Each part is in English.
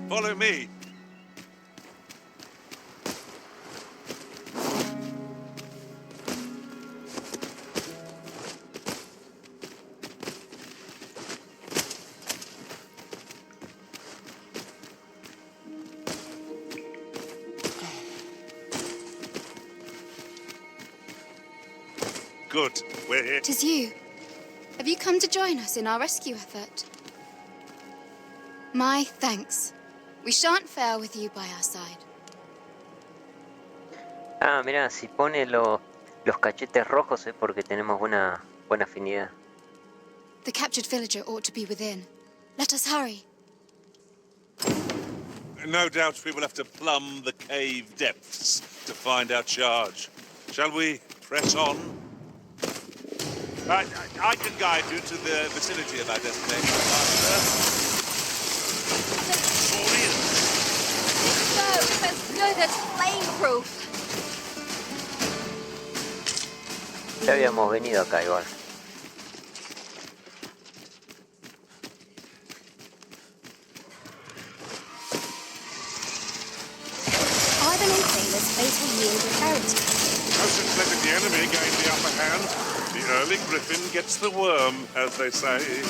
Follow me. Good, we're here. 'Tis you. Have you come to join us in our rescue effort? My thanks. We shan't fail with you by our side. Ah, mira, si pone los cachetes rojos es porque tenemos buena afinidad. The captured villager ought to be within. Let us hurry. No doubt we will have to plumb the cave depths to find our charge. Shall we press on? I can guide you to the vicinity of our destination, Master. No, that's flame-proof. Ya habíamos venido acá igual. Are the Linksailors' fate will yield a clarity? No such letting the enemy gain the upper hand. The early griffin gets the worm, as they say.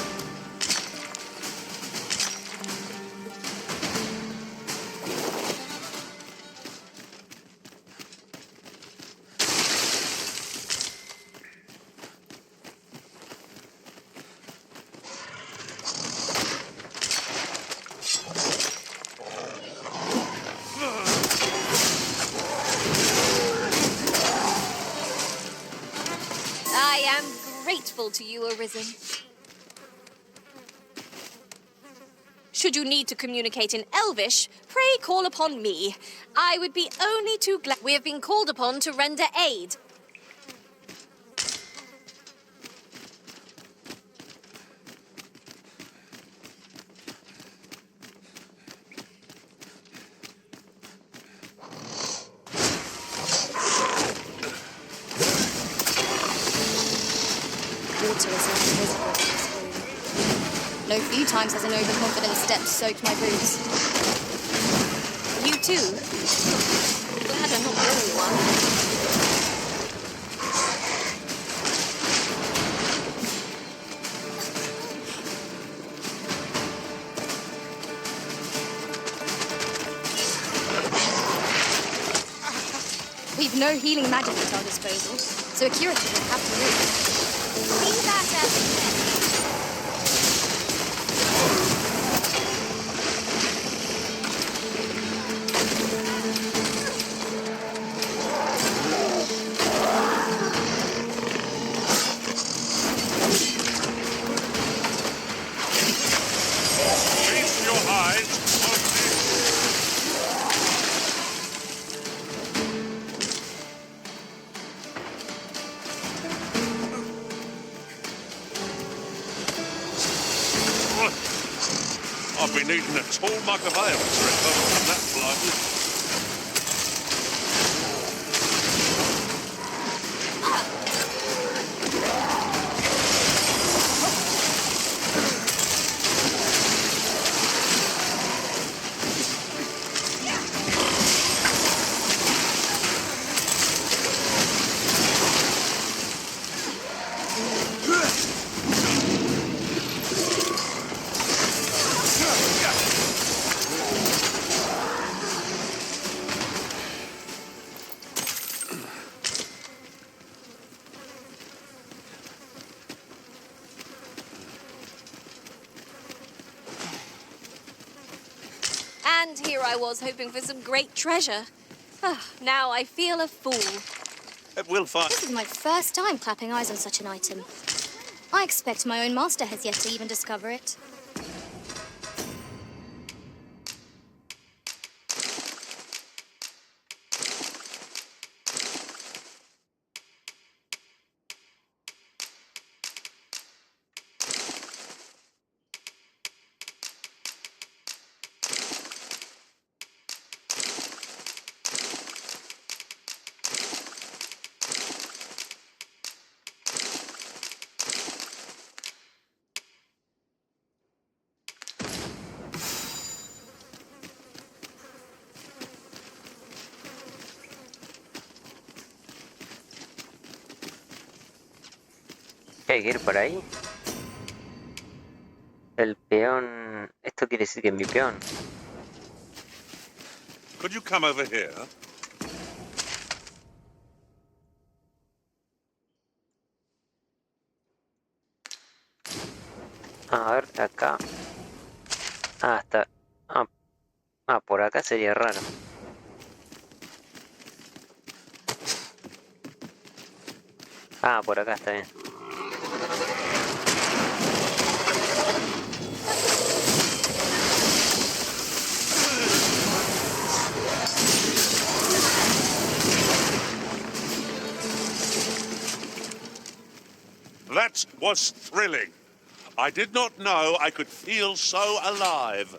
I am grateful to you, Arisen. Should you need to communicate in Elvish, pray call upon me. I would be only too glad. We have been called upon to render aid. Water is invisible in this room. No few times has an overconfident step soaked my boots. You too? Glad I'm not the only one. We've no healing magic at our disposal, so a curative will have to move. Be that as it may. Feast your eyes on this. I've been needing a tall mug of ale to recover from that blow. And here I was hoping for some great treasure. Now I feel a fool. We'll find. This is my first time clapping eyes on such an item. I expect my own master has yet to even discover it. ¿Qué hay que ir por ahí? El peón... Esto quiere decir que es mi peón. Could you come over here? A ver, acá. Ah, está... por acá sería raro. Por acá está bien. That was thrilling. I did not know I could feel so alive.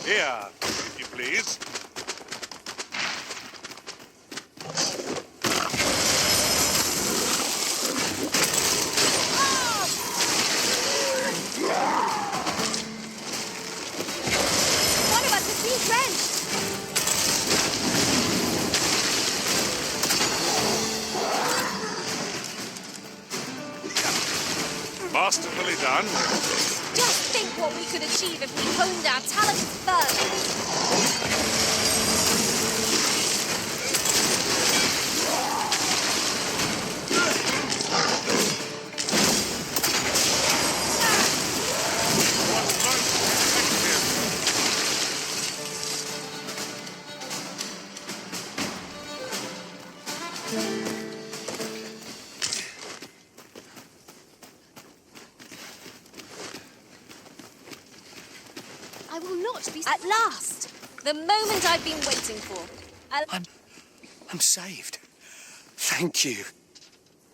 Here, if you please. One of us is being drenched. Masterfully done. Just think what we could achieve if we honed our talents further. I will not be... At last! The moment I've been waiting for. I'm saved. Thank you.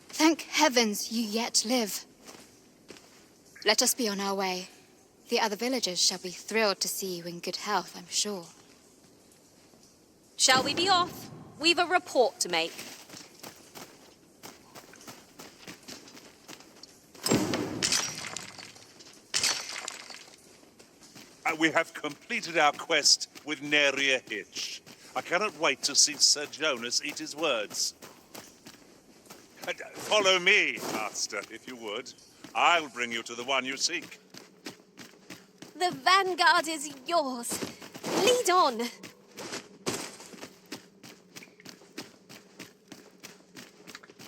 Thank heavens you yet live. Let us be on our way. The other villagers shall be thrilled to see you in good health, I'm sure. Shall we be off? We've a report to make. We have completed our quest with nary a hitch. I cannot wait to see Sir Jonas eat his words. Follow me, Master, if you would. I'll bring you to the one you seek. The vanguard is yours. Lead on.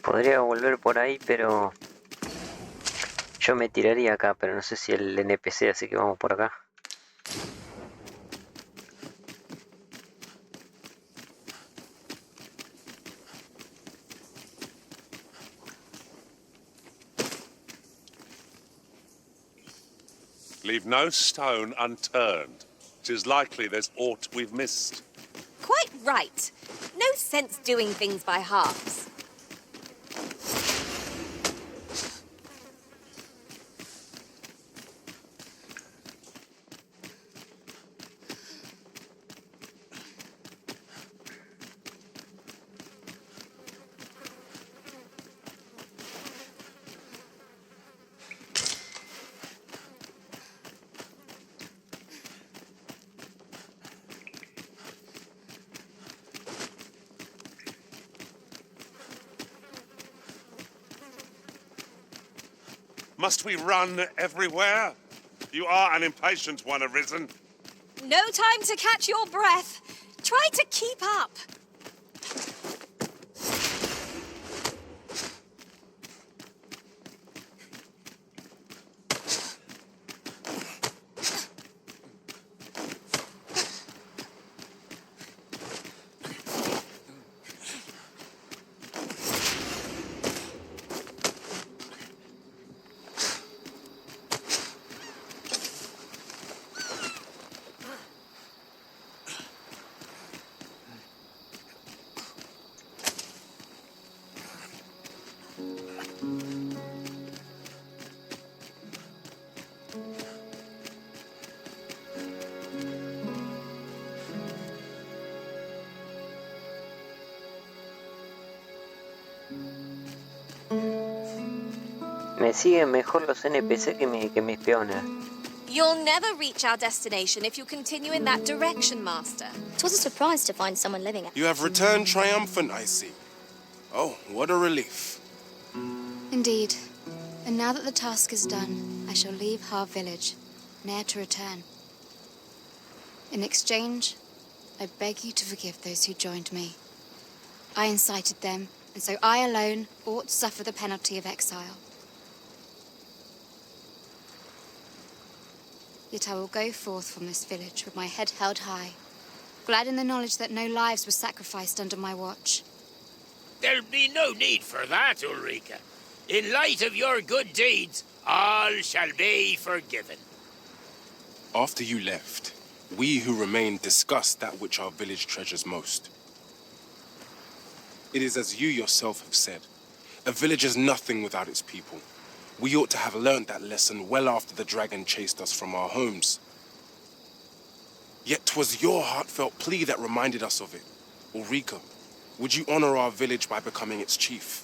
Podría volver por ahí, pero... Yo me tiraría acá, pero no sé si el NPC, así que vamos por acá. Leave no stone unturned. 'Tis likely there's aught we've missed. Quite right. No sense doing things by halves. Must we run everywhere? You are an impatient one, Arisen. No time to catch your breath. Try to keep up. Me siguen mejor los NPC que mis peones. You'll never reach our destination if you continue in that direction, Master. It was a surprise to find someone living it. You have returned triumphant, I see. Oh, what a relief. Indeed. And now that the task is done, I shall leave Har village, ne'er to return. In exchange, I beg you to forgive those who joined me. I incited them, and so I alone ought to suffer the penalty of exile. Yet I will go forth from this village with my head held high, glad in the knowledge that no lives were sacrificed under my watch. There'll be no need for that, Ulrika. In light of your good deeds, all shall be forgiven. After you left, we who remained discussed that which our village treasures most. It is as you yourself have said, a village is nothing without its people. We ought to have learnt that lesson well after the dragon chased us from our homes. Yet 'twas your heartfelt plea that reminded us of it. Ulrika, would you honor our village by becoming its chief?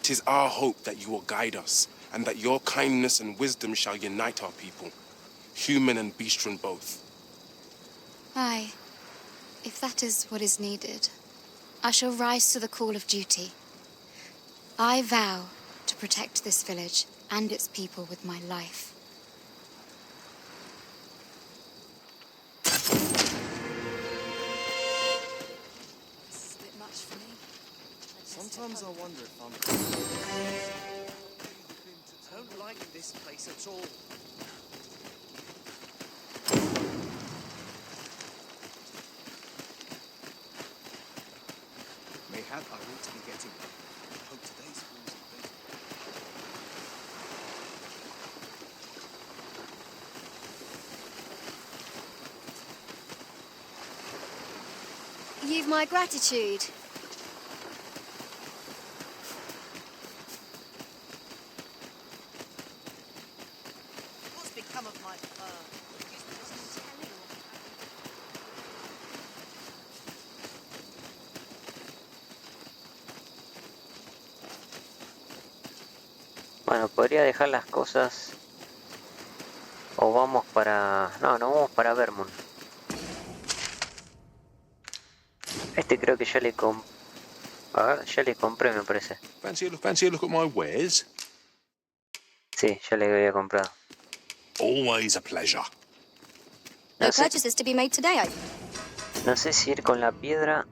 'Tis our hope that you will guide us, and that your kindness and wisdom shall unite our people, human and bestial both. Aye, if that is what is needed, I shall rise to the call of duty. I vow to protect this village and its people with my life. This is a bit much for me. Sometimes I wonder if I'm... I don't like this place at all. Mayhap I ought to be getting... I hope today's falls are better. You've my gratitude. What's become of my fur? Bueno, podría dejar las cosas. O vamos para... No, vamos para Vermont. Este creo que ya le A ver, ya le compré, me parece. Fancy a look at my wares? Sí, ya le había comprado. Always a pleasure. No No sé, purchases to be made today, no sé si ir con la piedra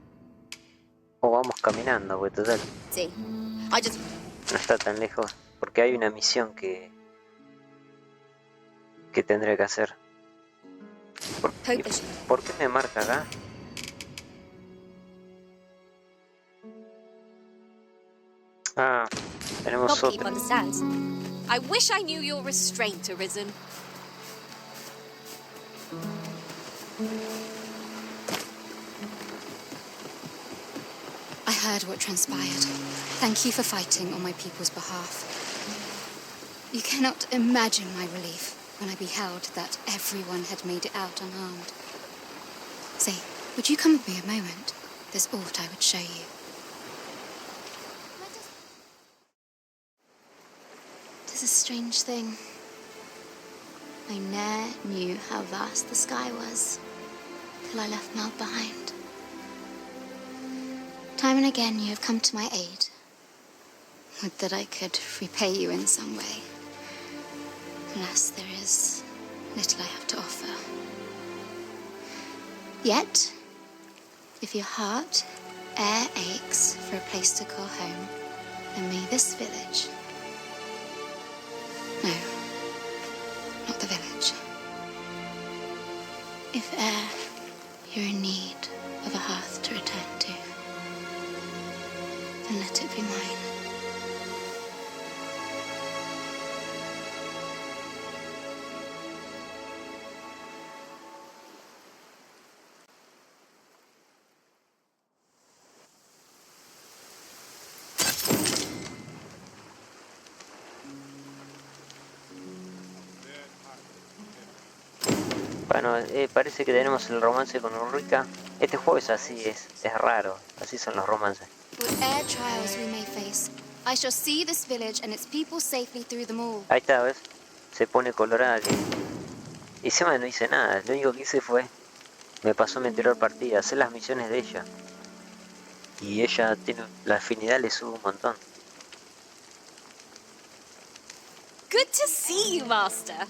o vamos caminando, porque total, see. I just... no está tan lejos. Porque hay una misión que tendré que hacer. hope that... ¿Por qué me marca acá? Ah, tenemos Godkeep otro. understands. I wish I knew your restraint, Arisen. I heard what transpired. Thank you for fighting on my people's behalf. You cannot imagine my relief when I beheld that everyone had made it out unharmed. Say, would you come with me a moment? There's aught I would show you. Tis a strange thing. I ne'er knew how vast the sky was till I left Mel behind. Time and again you have come to my aid. Would that I could repay you in some way. Alas, there is little I have to offer. Yet, if your heart e'er aches for a place to call home, then may this village... No, not the village. If e'er you're in need of a hearth to return to, then let it be mine. Bueno, parece que tenemos el romance con Ulrika. Este juego es así, es raro. Así son los romances. Whate'er trials we may face, I shall see this village and its people safely through them all. Ahí está, ¿ves? Se pone colorada que... Y encima no hice nada, lo único que hice fue... Me pasó mi anterior partida, hacer las misiones de ella. Y ella tiene... La afinidad le sube un montón. Good to see you, Master.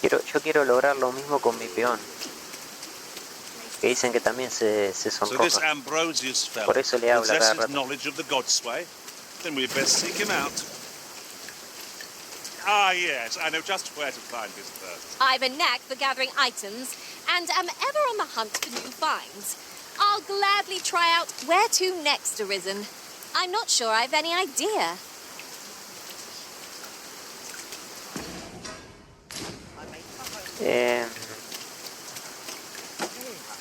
Yo quiero lograr lo mismo con mi peón. Que dicen que también se So this sonroja. Ambrosius fellow Por eso le hablo cada possesses rato. knowledge of the Godsway. Then we'd best seek him out. Ah, yes, I know just where to find his first. I've a knack for gathering items and am ever on the hunt for new finds. I'll gladly try out where to next, Arisen. I'm not sure I've any idea.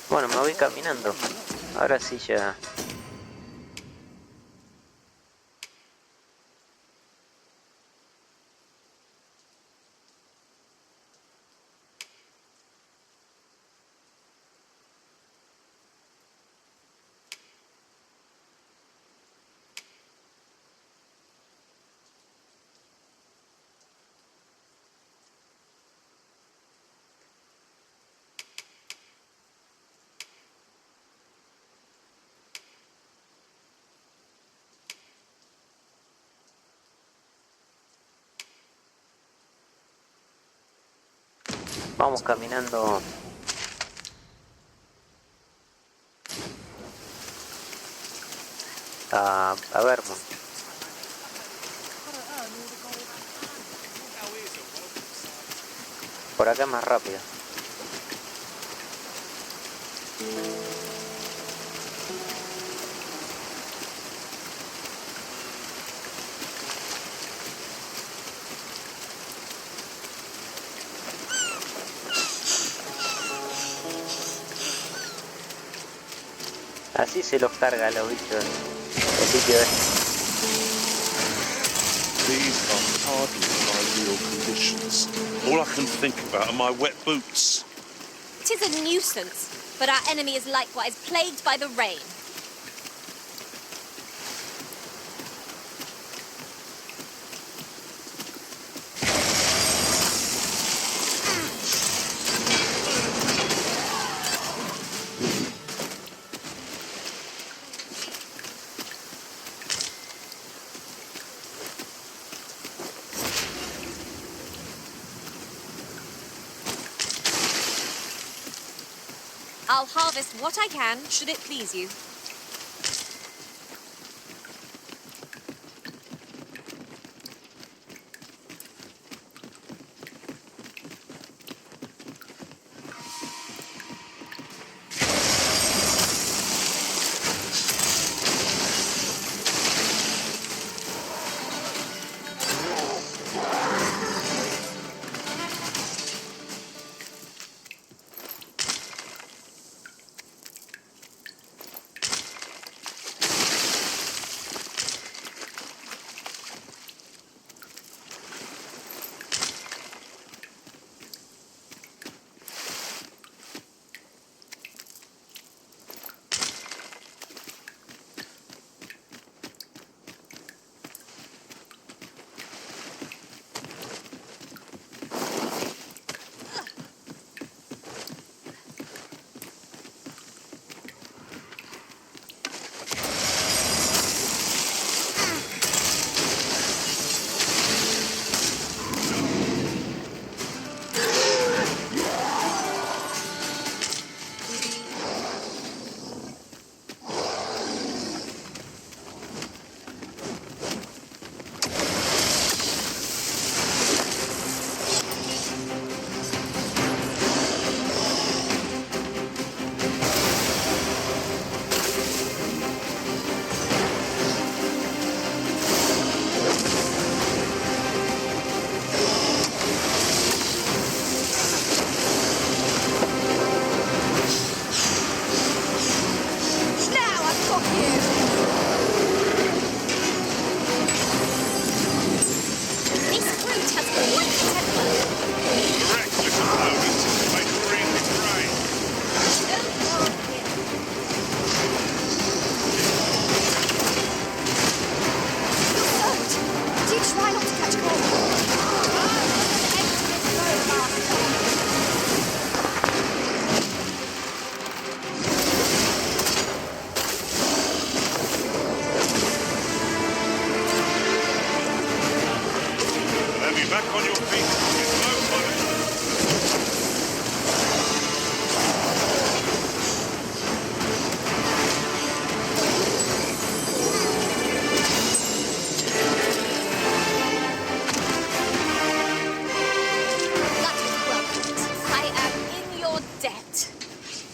Bueno, me voy caminando. Ahora sí ya... Vamos caminando. A Vermont. Por acá es más rápido. Así se los carga a los bichos el sitio este. These are hardly ideal conditions. All I can think about are my wet boots. 'Tis a nuisance, but our enemy is likewise plagued by the rain. I'll harvest what I can, should it please you.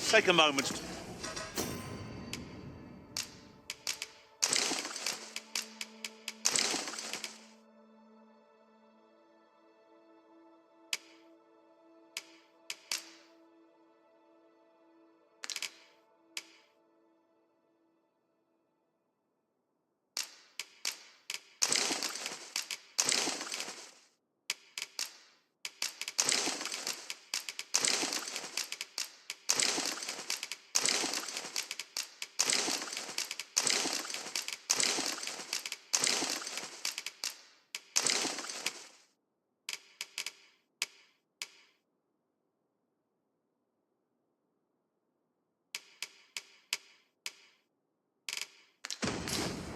Take a moment.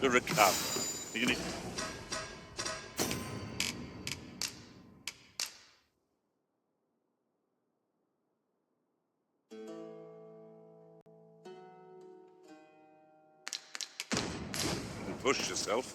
To recover. You need... Push yourself.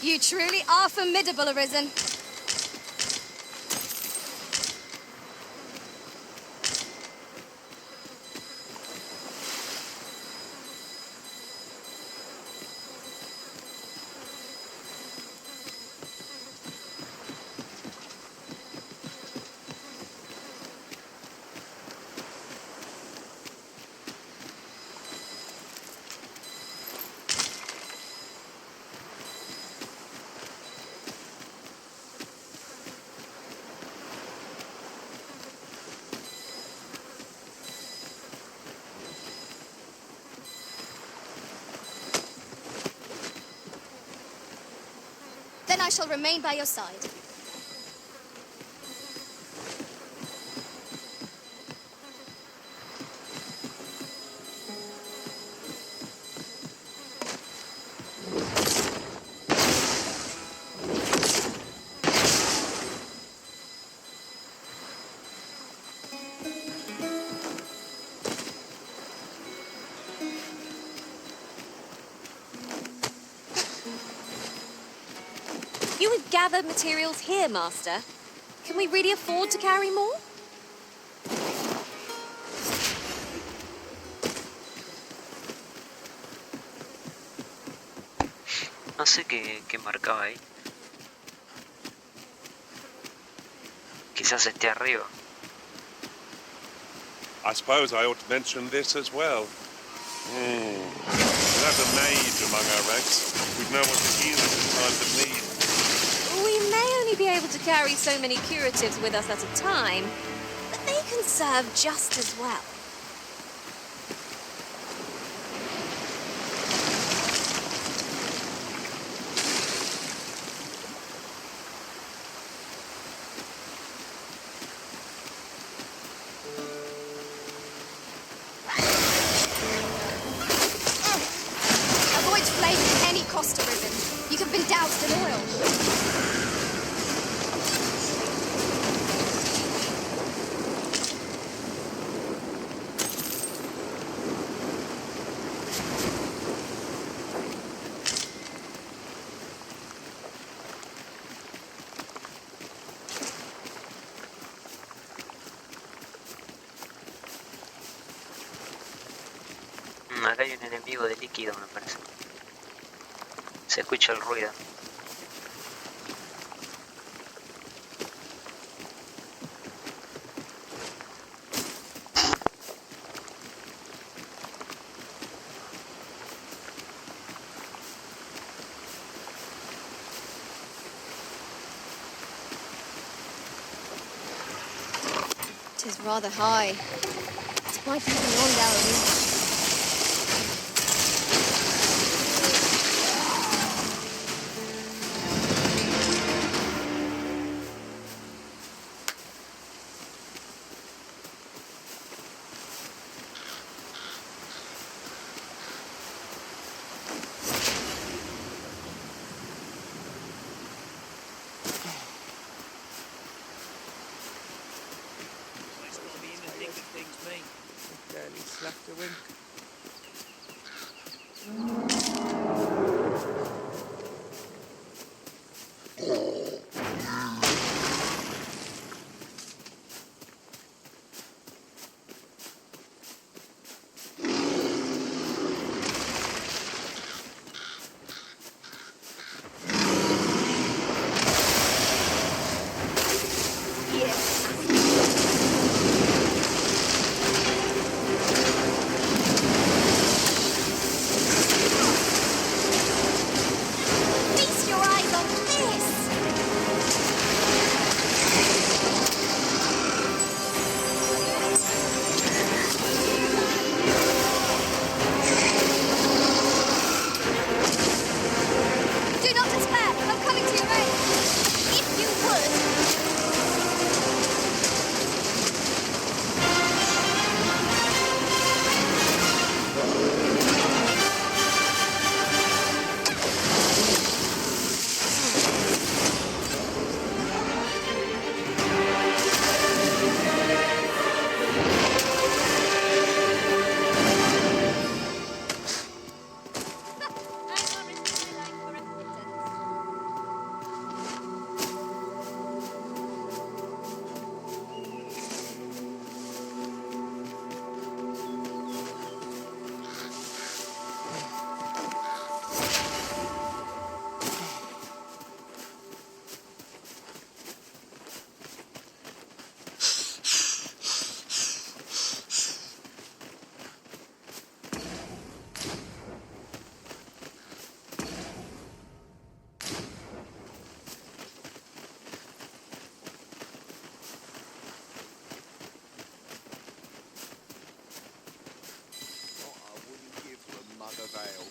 You truly are formidable, Arisen. Then I shall remain by your side. You have gathered materials here, Master. Can we really afford to carry more? No sé qué marcaba ahí. Quizás esté arriba. I suppose I ought to mention this as well. We have a mage among our ranks. We'd know what to heal us in times of need. We may only be able to carry so many curatives with us at a time, but they can serve just as well. frost arisen. You could have been doused in oil. Acá hay un enemigo de líquido, me parece. Se escucha el ruido. It is rather high. It might be beyond our reach. Barely slept a wink. Feast your eyes on this! Do not despair! I'm coming to your aid! If you would! What I wouldn't give for a mug of ale.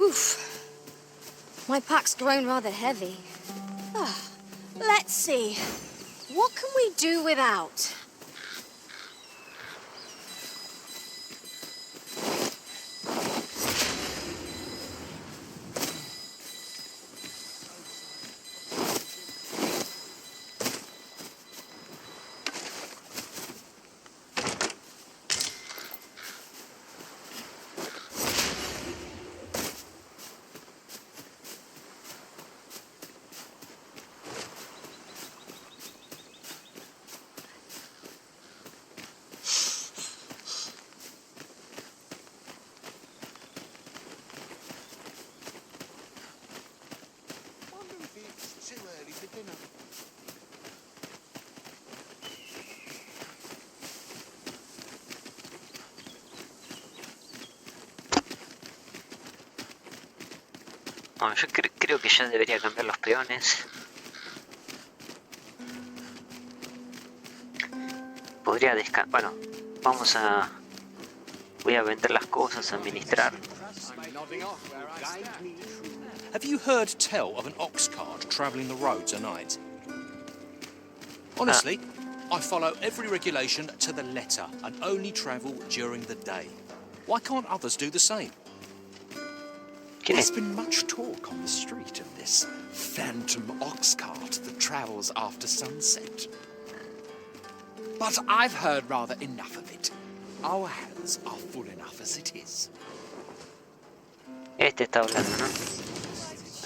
Oof. My pack's grown rather heavy. Let's see. What can we do without? Bueno, yo creo que ya debería cambiar los peones. Podría descansar. Bueno, vamos a... Voy a vender las cosas, a administrar. Have you heard tell of an ox cart travelling the roads at night? Honestly, I follow every regulation to the letter and only travel during the day. Why can't others do the same? There's been much talk on the street of this phantom ox cart that travels after sunset. But I've heard rather enough of it. Our hands are full enough as it is. Este está hablando, ¿no?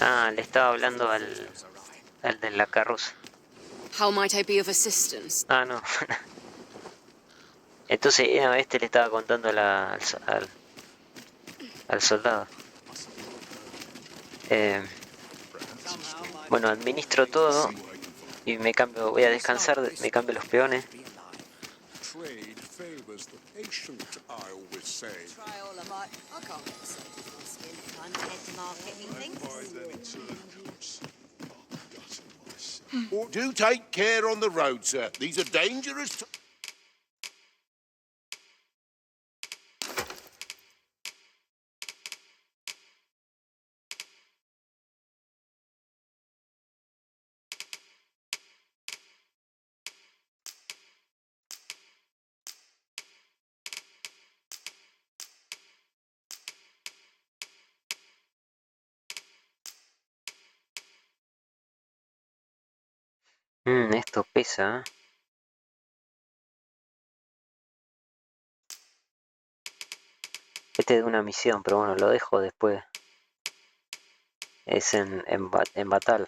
Ah, le estaba hablando al de la carroza. How might I be of assistance? Ah, no. Entonces, este le estaba contando al soldado. Bueno, administro todo y me cambio, voy a descansar, me cambio los peones. Trade favors the patient, I always say. Try all I might. I can't get saved with my skin. I'm head to market, methinks. Do take care on the road, sir. These are dangerous. Esto pesa, ¿eh? Este es de una misión, pero bueno, lo dejo después. Es en Batal.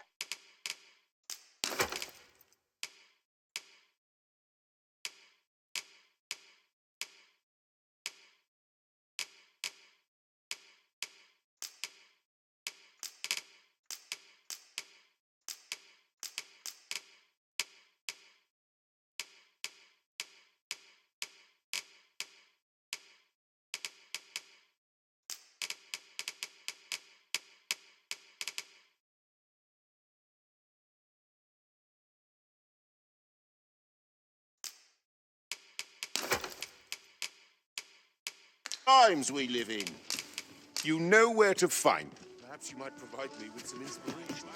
Times we live in. You know where to find them. Perhaps you might provide me with some inspiration.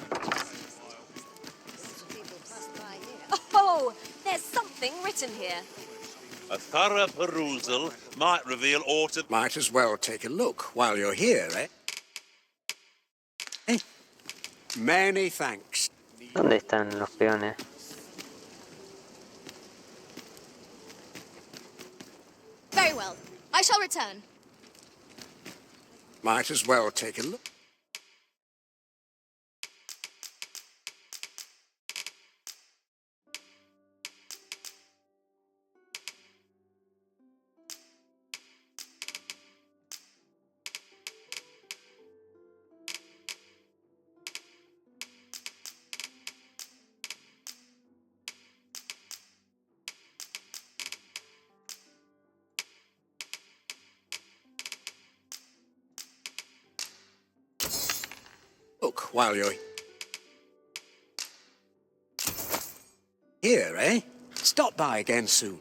Oh, there's something written here. A thorough perusal might reveal aught of... Might as well take a look while you're here, eh? Many thanks. ¿Dónde están los peones? Very well. I shall return. Might as well take a look. Look while you're here, eh? Stop by again soon.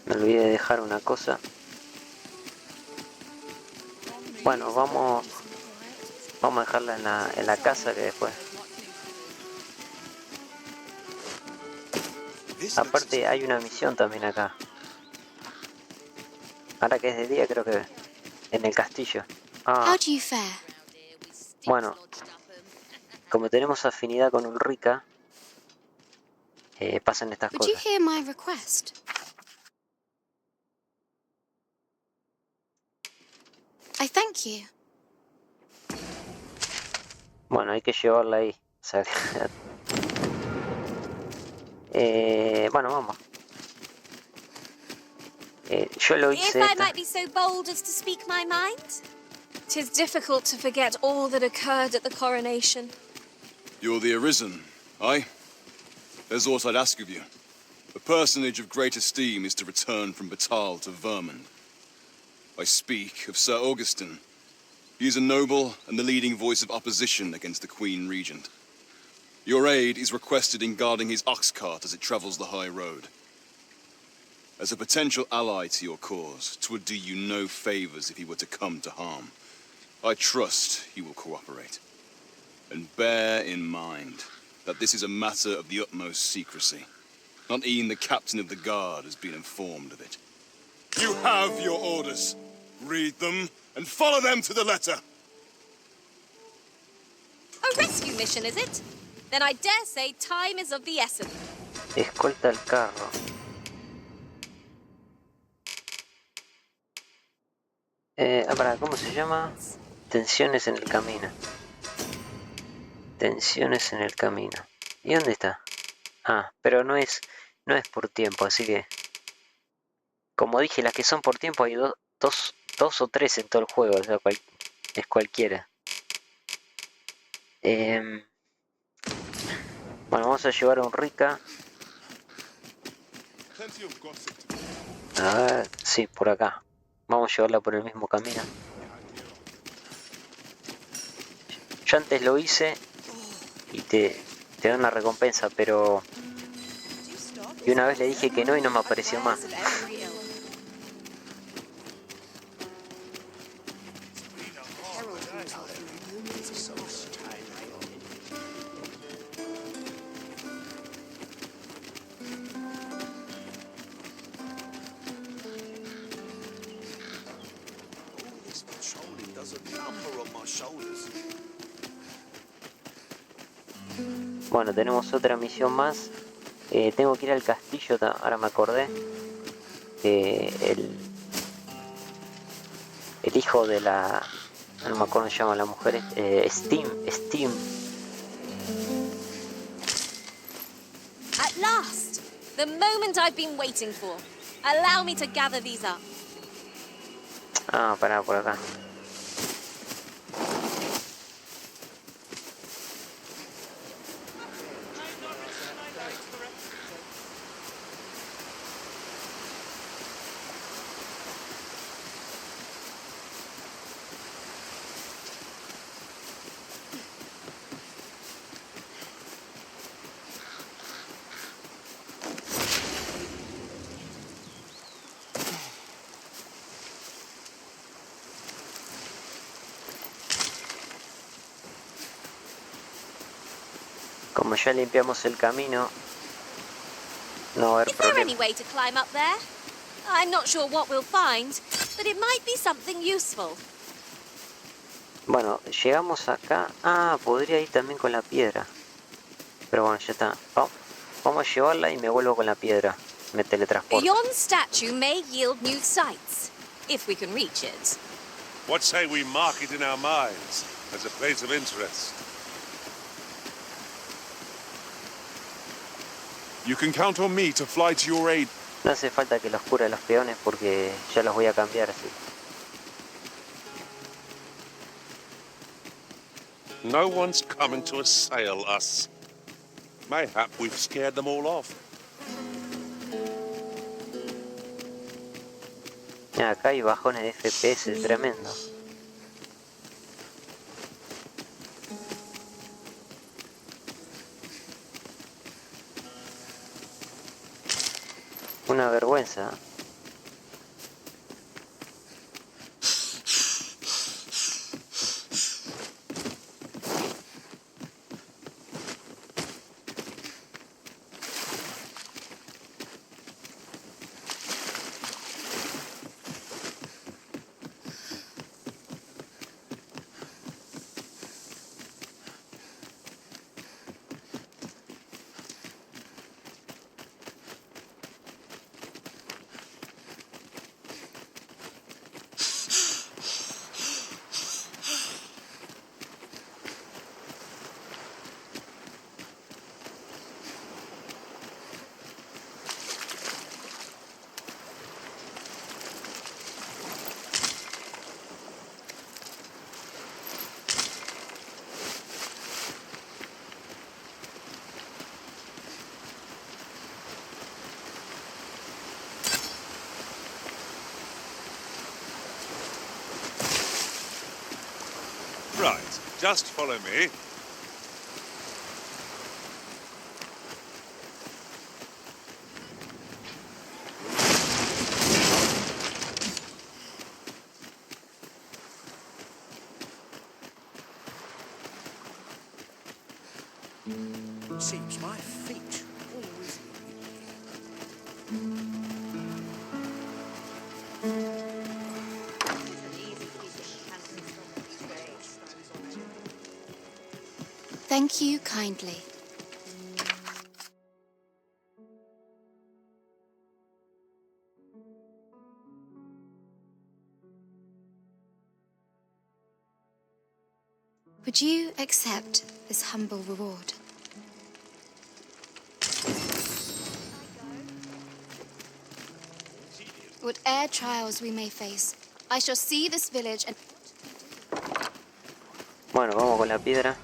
Me olvidé de dejar una cosa. Bueno, vamos a dejarla en la casa que después. Aparte hay una misión también acá. Ahora que es de día creo que en el castillo. How do you fare? Bueno, como tenemos afinidad con Ulrica, pasan estas Would you cosas. hear my request? I thank you. Bueno, hay que llevarla ahí. O sea, bueno, vamos. Yo lo hice. If I might be so bold as to speak my mind? 'Tis difficult to forget all that occurred at the coronation. You're the Arisen, aye? There's aught I'd ask of you. A personage of great esteem is to return from Batal to Vermund. I speak of Sir Augustin. He is a noble and the leading voice of opposition against the Queen Regent. Your aid is requested in guarding his ox cart as it travels the high road. As a potential ally to your cause, 'twould do you no favors if he were to come to harm. I trust he will cooperate. And bear in mind that this is a matter of the utmost secrecy. Not even the captain of the guard has been informed of it. You have your orders. Read them and follow them to the letter. A rescue mission, is it? Then I dare say time is of the essence. Escolta el carro. Para, ¿cómo se llama? Tensiones en el camino. Tensiones en el camino. ¿Y dónde está? Ah, pero no es por tiempo, así que... Como dije, las que son por tiempo hay dos o tres en todo el juego, o sea, es cualquiera. Bueno, vamos a llevar a un Rica. A ver, sí, por acá. Vamos a llevarla por el mismo camino. Yo antes lo hice y te da una recompensa, pero... Y una vez le dije que no y no me apareció más. Bueno, tenemos otra misión más. Tengo que ir al castillo, ahora me acordé. El hijo de la... No me acuerdo cómo se llama la mujer. Steam. At last! The moment I've been waiting for. Allow me to gather these up. Ah, pará, por acá. Como ya limpiamos el camino, no va a haber Is there problema. any way to climb up there? I'm not sure what we'll find, but it might be something useful. Bueno, llegamos acá. Ah, podría ir también con la piedra. Pero bueno, ya está. Vamos a llevarla y me vuelvo con la piedra. Me teletransporto. Yon statue may yield new sights, if we can reach it. What say we mark it in our minds as a place of interest? You can count on me to fly to your aid. No hace falta que los cure a los peones porque ya los voy a cambiar así. No one's coming to assail us. Mayhap we've scared them all off. Acá hay bajones de FPS tremendo. Una vergüenza. Right, just follow me. Seems my feet always Thank you kindly. Would you accept this humble reward? Whate'er trials we may face, I shall see this village and... Bueno, vamos con la piedra.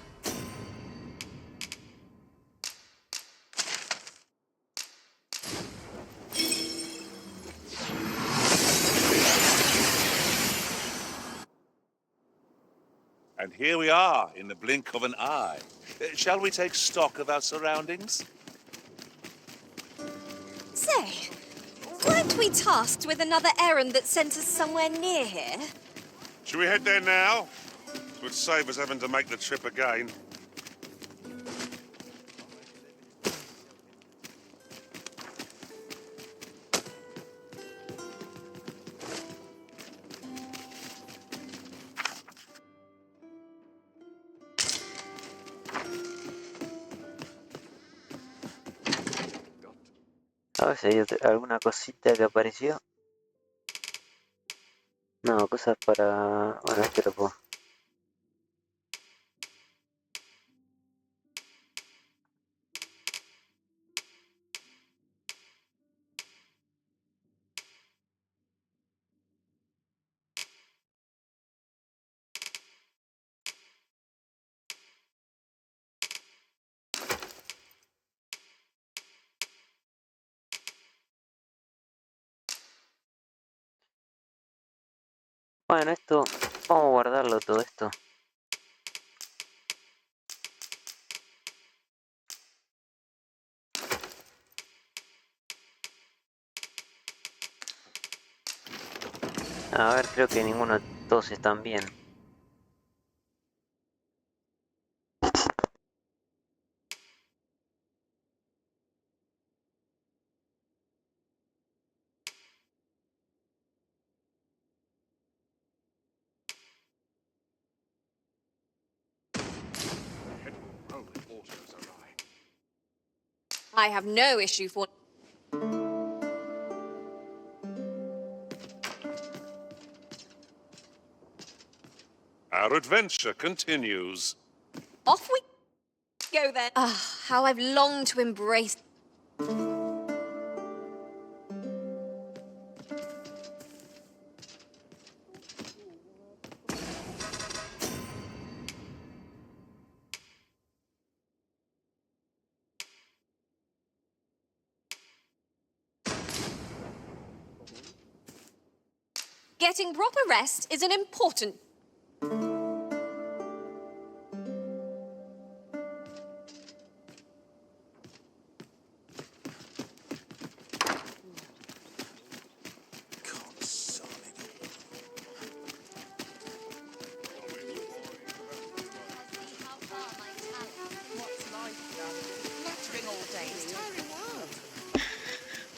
And here we are, in the blink of an eye. Shall we take stock of our surroundings? Say, weren't we tasked with another errand that sent us somewhere near here? Should we head there now? It would save us having to make the trip again. A ver si hay alguna cosita que apareció. No, cosas para... Bueno, este lo puedo. Bueno, esto... Vamos a guardarlo todo esto. A ver, creo que ninguno, todos están bien. I have no issue for... Our adventure continues. Off we go then. Ah, how I've longed to embrace... Getting proper rest is an important...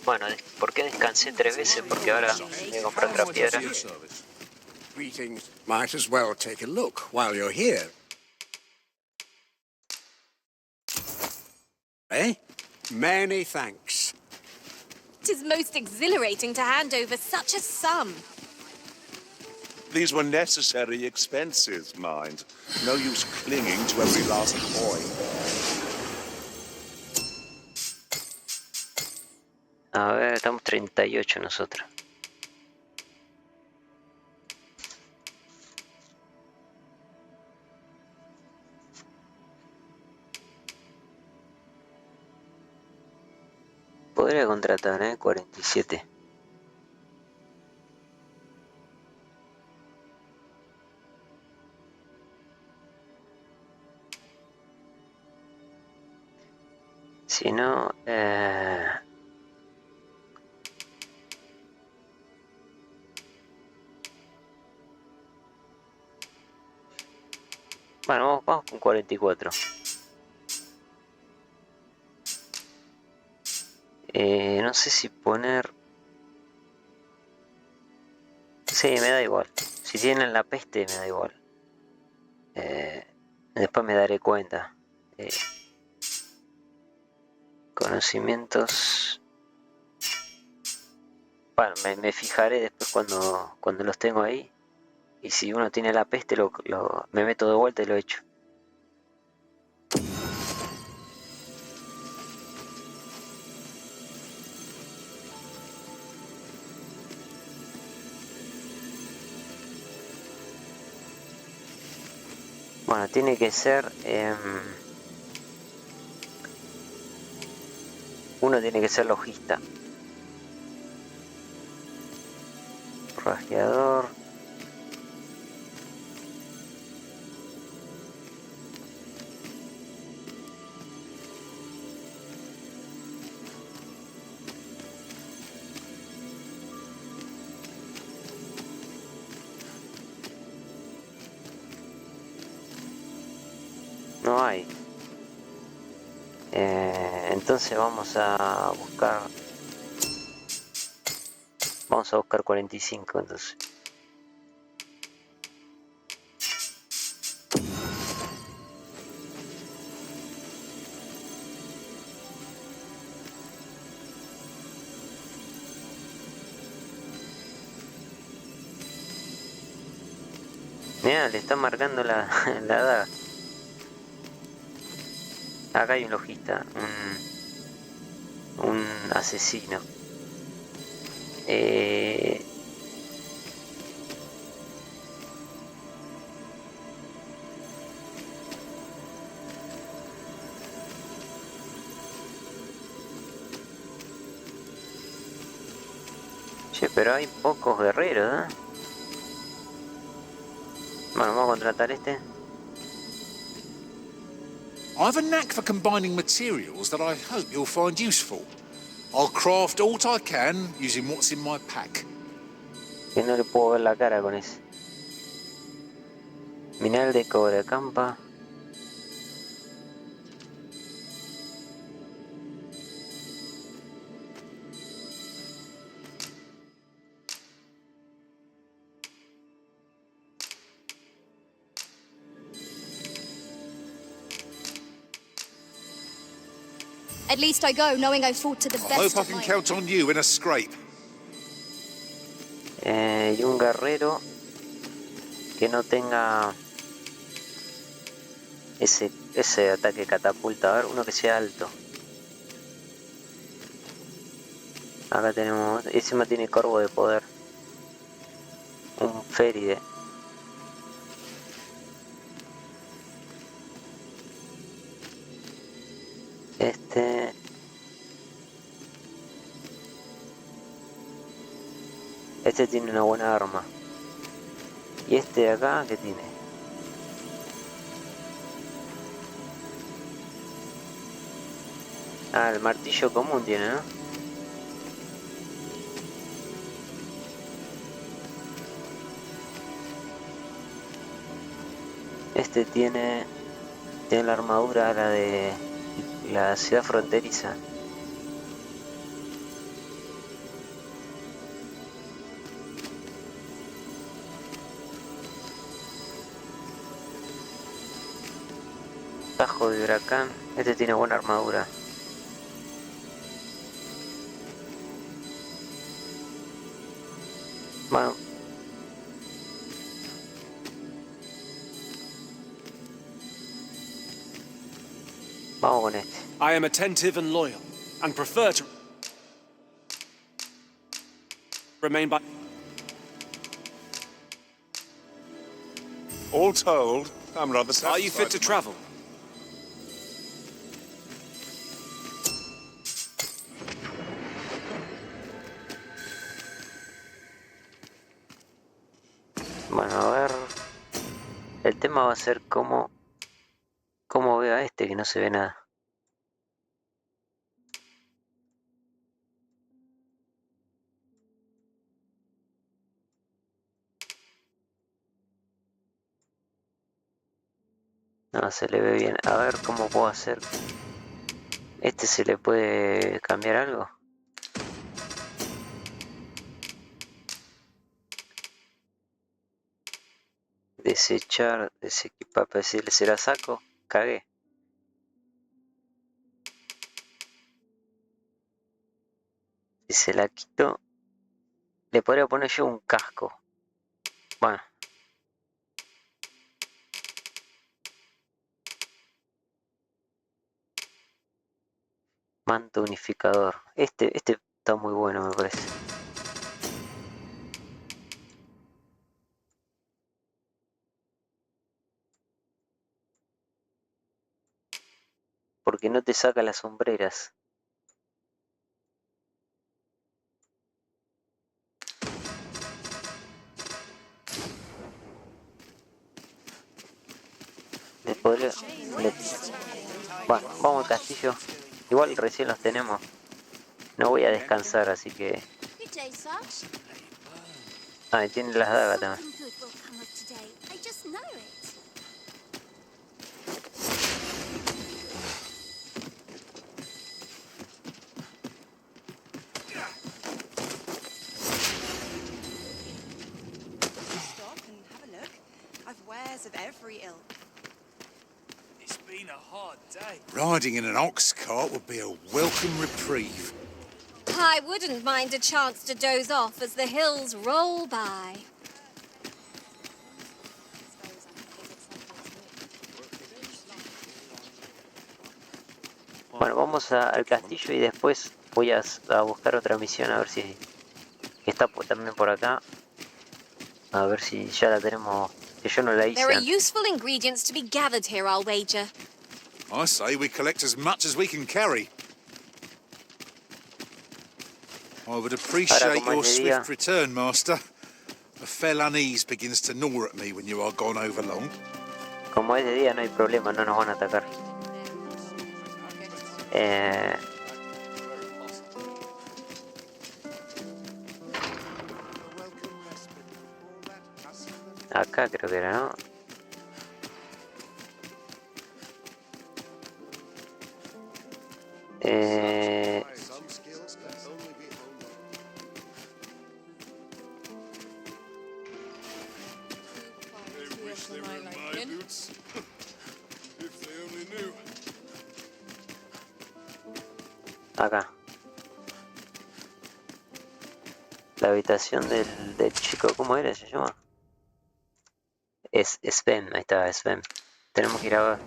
Bueno, ¿por qué descansé 3 veces? Porque ahora voy a comprar otra piedra. Greetings. Might as well take a look while you're here. Eh? Many thanks. It is most exhilarating to hand over such a sum. These were necessary expenses, mind. No use clinging to every last coin. A ver, estamos 38 nosotros. Podría contratar, 47. Si no... Bueno, vamos con 44. No sé si poner... Sí, me da igual. Si tienen la peste, me da igual. Después me daré cuenta. Conocimientos... Bueno, me fijaré después cuando los tengo ahí. Y si uno tiene la peste, me meto de vuelta y lo echo. Bueno, tiene que ser... uno tiene que ser logista. Forrajeador. No hay. Entonces vamos a buscar 45 entonces. Mira, le está marcando la daga. Acá hay un logista, un asesino. Che, pero hay pocos guerreros, ¿eh? Bueno, vamos a contratar este. I have a knack for combining materials that I hope you'll find useful. I'll craft all I can using what's in my pack. Que no le puedo ver la cara con ese. Mineral de cobre, campa. At least I go knowing I fought to the I best hope I of can my... count on you in a scrape. Y un guerrero que no tenga ese ataque catapulta. A ver, uno que sea alto. Acá tenemos... Encima tiene corvo de poder. Un féride. Este tiene una buena arma. Y este de acá, ¿qué tiene? Ah, el martillo común tiene, ¿no? Este tiene la armadura, la de la ciudad fronteriza. Tajo de huracán. Este tiene buena armadura. Bueno. Vamos con este. I am attentive and loyal, and prefer to remain by... All told, I'm rather satisfied. Are you fit to travel? Bueno, a ver. El tema va a ser cómo veo a este que no se ve nada. No, se le ve bien. A ver cómo puedo hacer. ¿Este se le puede cambiar algo? Desechar, desequipar, pero si se la saco, cagué. Si se la quito, le podría poner yo un casco. Bueno. Manto unificador. Este está muy bueno, me parece. Porque no te saca las sombreras. Le podría... Bueno, vamos al castillo. Igual recién los tenemos. No voy a descansar, así que... Ah, y tiene las dagas también. Riding in an ox cart would be a welcome reprieve. I wouldn't mind a chance to doze off as the hills roll by. Bueno, vamos al castillo y después voy a buscar otra misión a ver si está también por acá. A ver si ya la tenemos, que yo no la hice There are antes. useful ingredients to be gathered here, I'll wager. I say we collect as much as we can carry. I would appreciate your swift return, Master. A fell unease begins to gnaw at me when you are gone over long. Como es de día no hay problema, no nos van a atacar. Acá creo que era, ¿no? Acá. La habitación del chico, ¿cómo era? ¿Se llama? Es Sven, ahí está, Sven. Tenemos que ir a ver.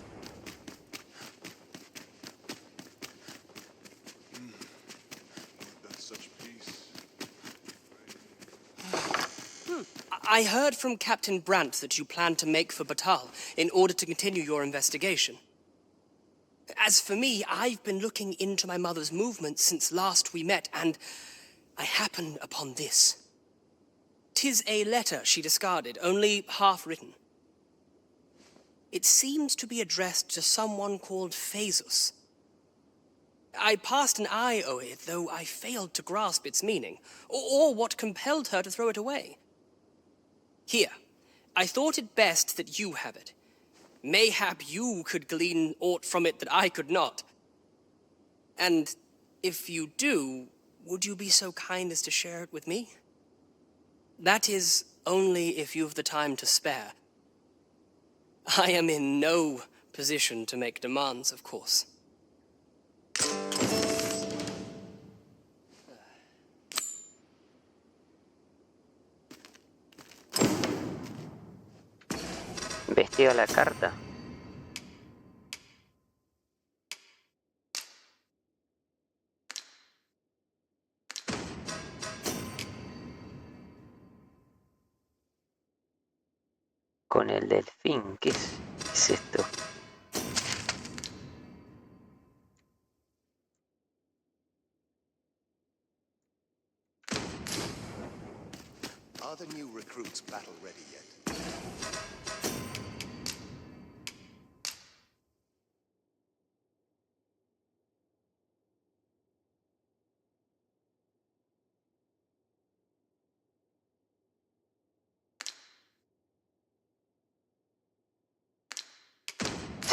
I heard from Captain Brandt that you plan to make for Batal in order to continue your investigation. As for me, I've been looking into my mother's movements since last we met, and I happened upon this. 'Tis a letter she discarded, only half written. It seems to be addressed to someone called Phaesus. I passed an eye over it, though I failed to grasp its meaning, or what compelled her to throw it away. Here, I thought it best that you have it. Mayhap you could glean aught from it that I could not. And if you do, would you be so kind as to share it with me? That is, only if you've the time to spare. I am in no position to make demands, of course. Investiga la carta. Con el delfín, ¿qué es esto? Are the new recruits battle ready yet?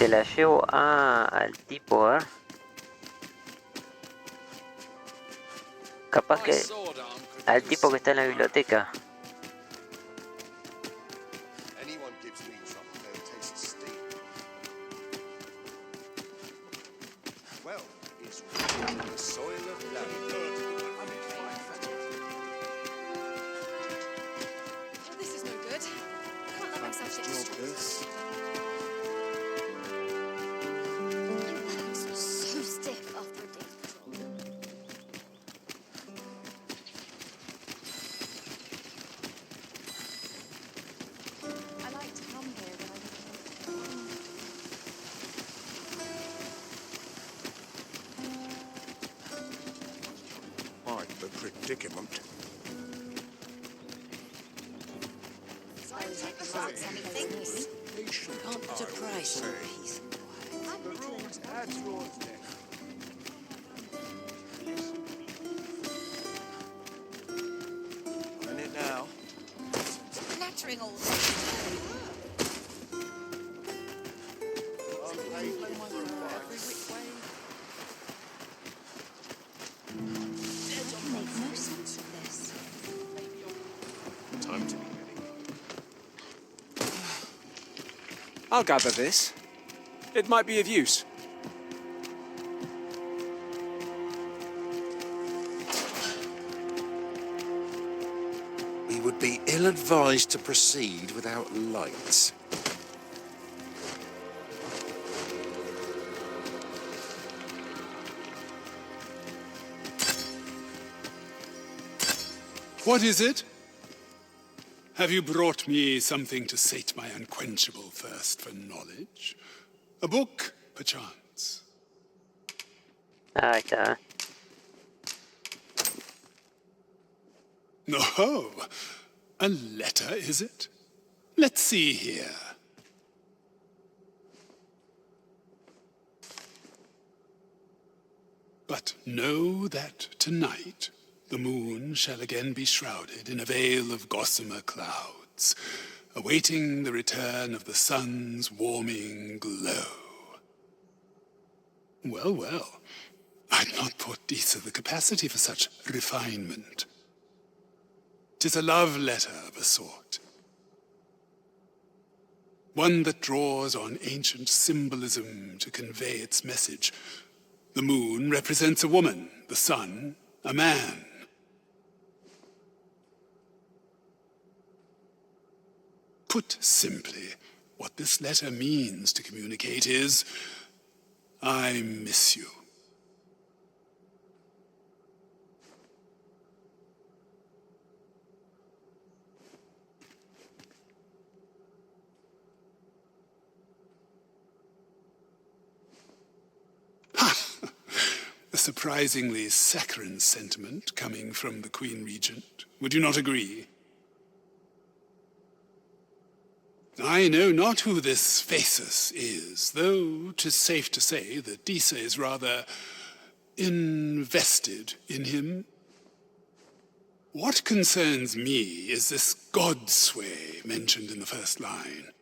Se la llevo al tipo, a ver. Capaz que al tipo que está en la biblioteca. Anyone gives me trouble, they'll taste steam. Well, it's rooted in the soil of London. This is no good. I can't let myself get distracted. I'm so stiff after a day's patrol. I like to come here when Quite the predicament. Can't put a price on peace. In it now. Clattering all make no sense of this. Time to be I'll gather this. It might be of use. We would be ill-advised to proceed without lights. What is it? Have you brought me something to sate my unquenchable thirst for knowledge? A book, perchance? Ahí está. Oh, a letter, is it? Let's see here. But know that tonight the moon shall again be shrouded in a veil of gossamer clouds, awaiting the return of the sun's warming glow. Well, well, I'd not thought Disa the capacity for such refinement. 'Tis a love letter of a sort. One that draws on ancient symbolism to convey its message. The moon represents a woman, the sun, a man. Put simply, what this letter means to communicate is, I miss you. A surprisingly saccharine sentiment coming from the Queen Regent. Would you not agree? I know not who this Phasis is, though 'tis safe to say that Disa is rather invested in him. What concerns me is this godsway mentioned in the first line.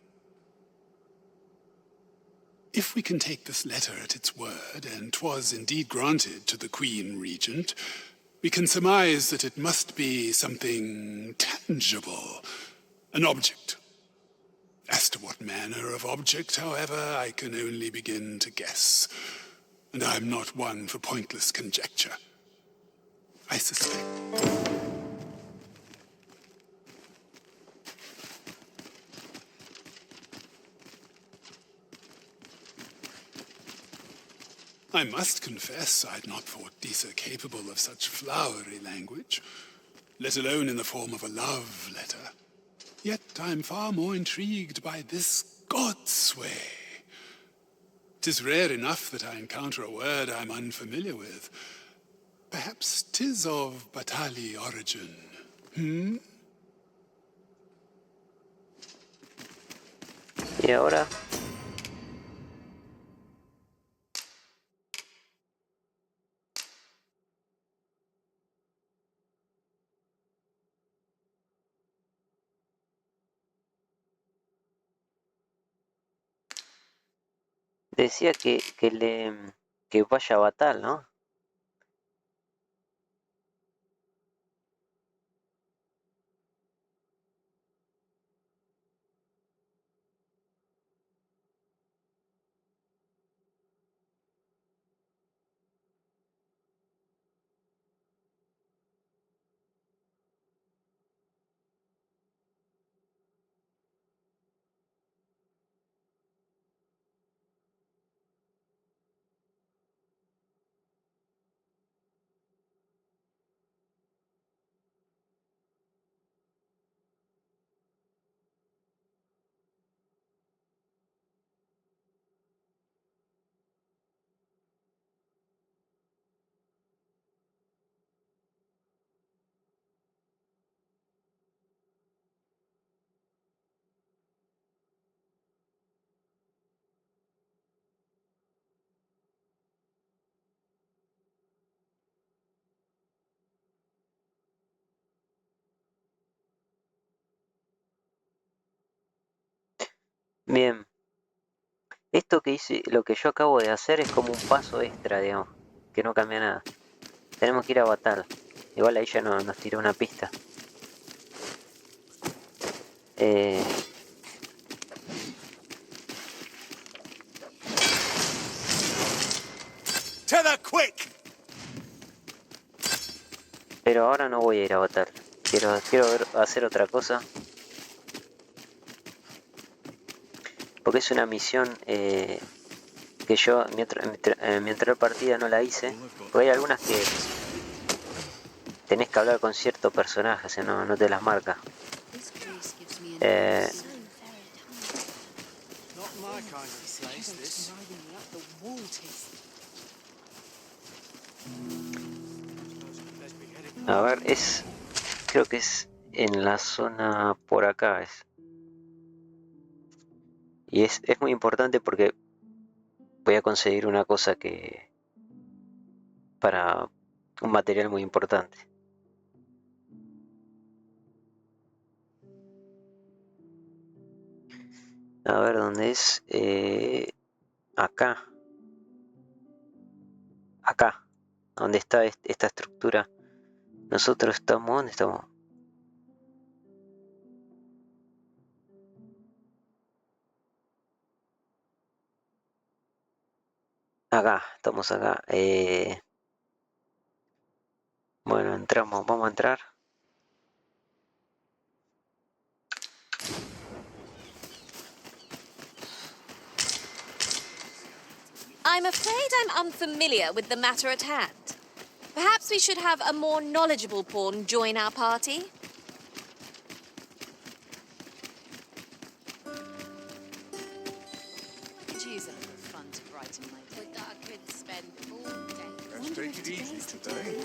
If we can take this letter at its word, and 'twas indeed granted to the Queen Regent, we can surmise that it must be something tangible, an object. As to what manner of object, however, I can only begin to guess, and I'm not one for pointless conjecture. I suspect. I must confess I'd not thought Disa capable of such flowery language, let alone in the form of a love letter. Yet I'm far more intrigued by this godsway. 'Tis rare enough that I encounter a word I'm unfamiliar with. Perhaps 'tis of Batali origin. Y ahora Decía que vaya a Batal, ¿no? Bien. Esto que hice, lo que yo acabo de hacer es como un paso extra, digamos, que no cambia nada. Tenemos que ir a Batal. Igual ahí ya nos tiró una pista. Pero ahora no voy a ir a Batal. Quiero hacer otra cosa. Porque es una misión que yo mi anterior partida no la hice. Porque hay algunas que tenés que hablar con cierto personaje, o sea, no te las marca. A ver, creo que es en la zona por acá es. Y es muy importante porque voy a conseguir una cosa para un material muy importante. A ver, ¿dónde es? Acá. Acá. ¿Dónde está esta estructura? Nosotros estamos... ¿Dónde estamos? Acá, estamos acá. Bueno, vamos a entrar. I'm afraid I'm unfamiliar with the matter at hand. Perhaps we should have a more knowledgeable pawn join our party? Could use a little fun to brighten my day. But I could spend all day. Let's take it easy today.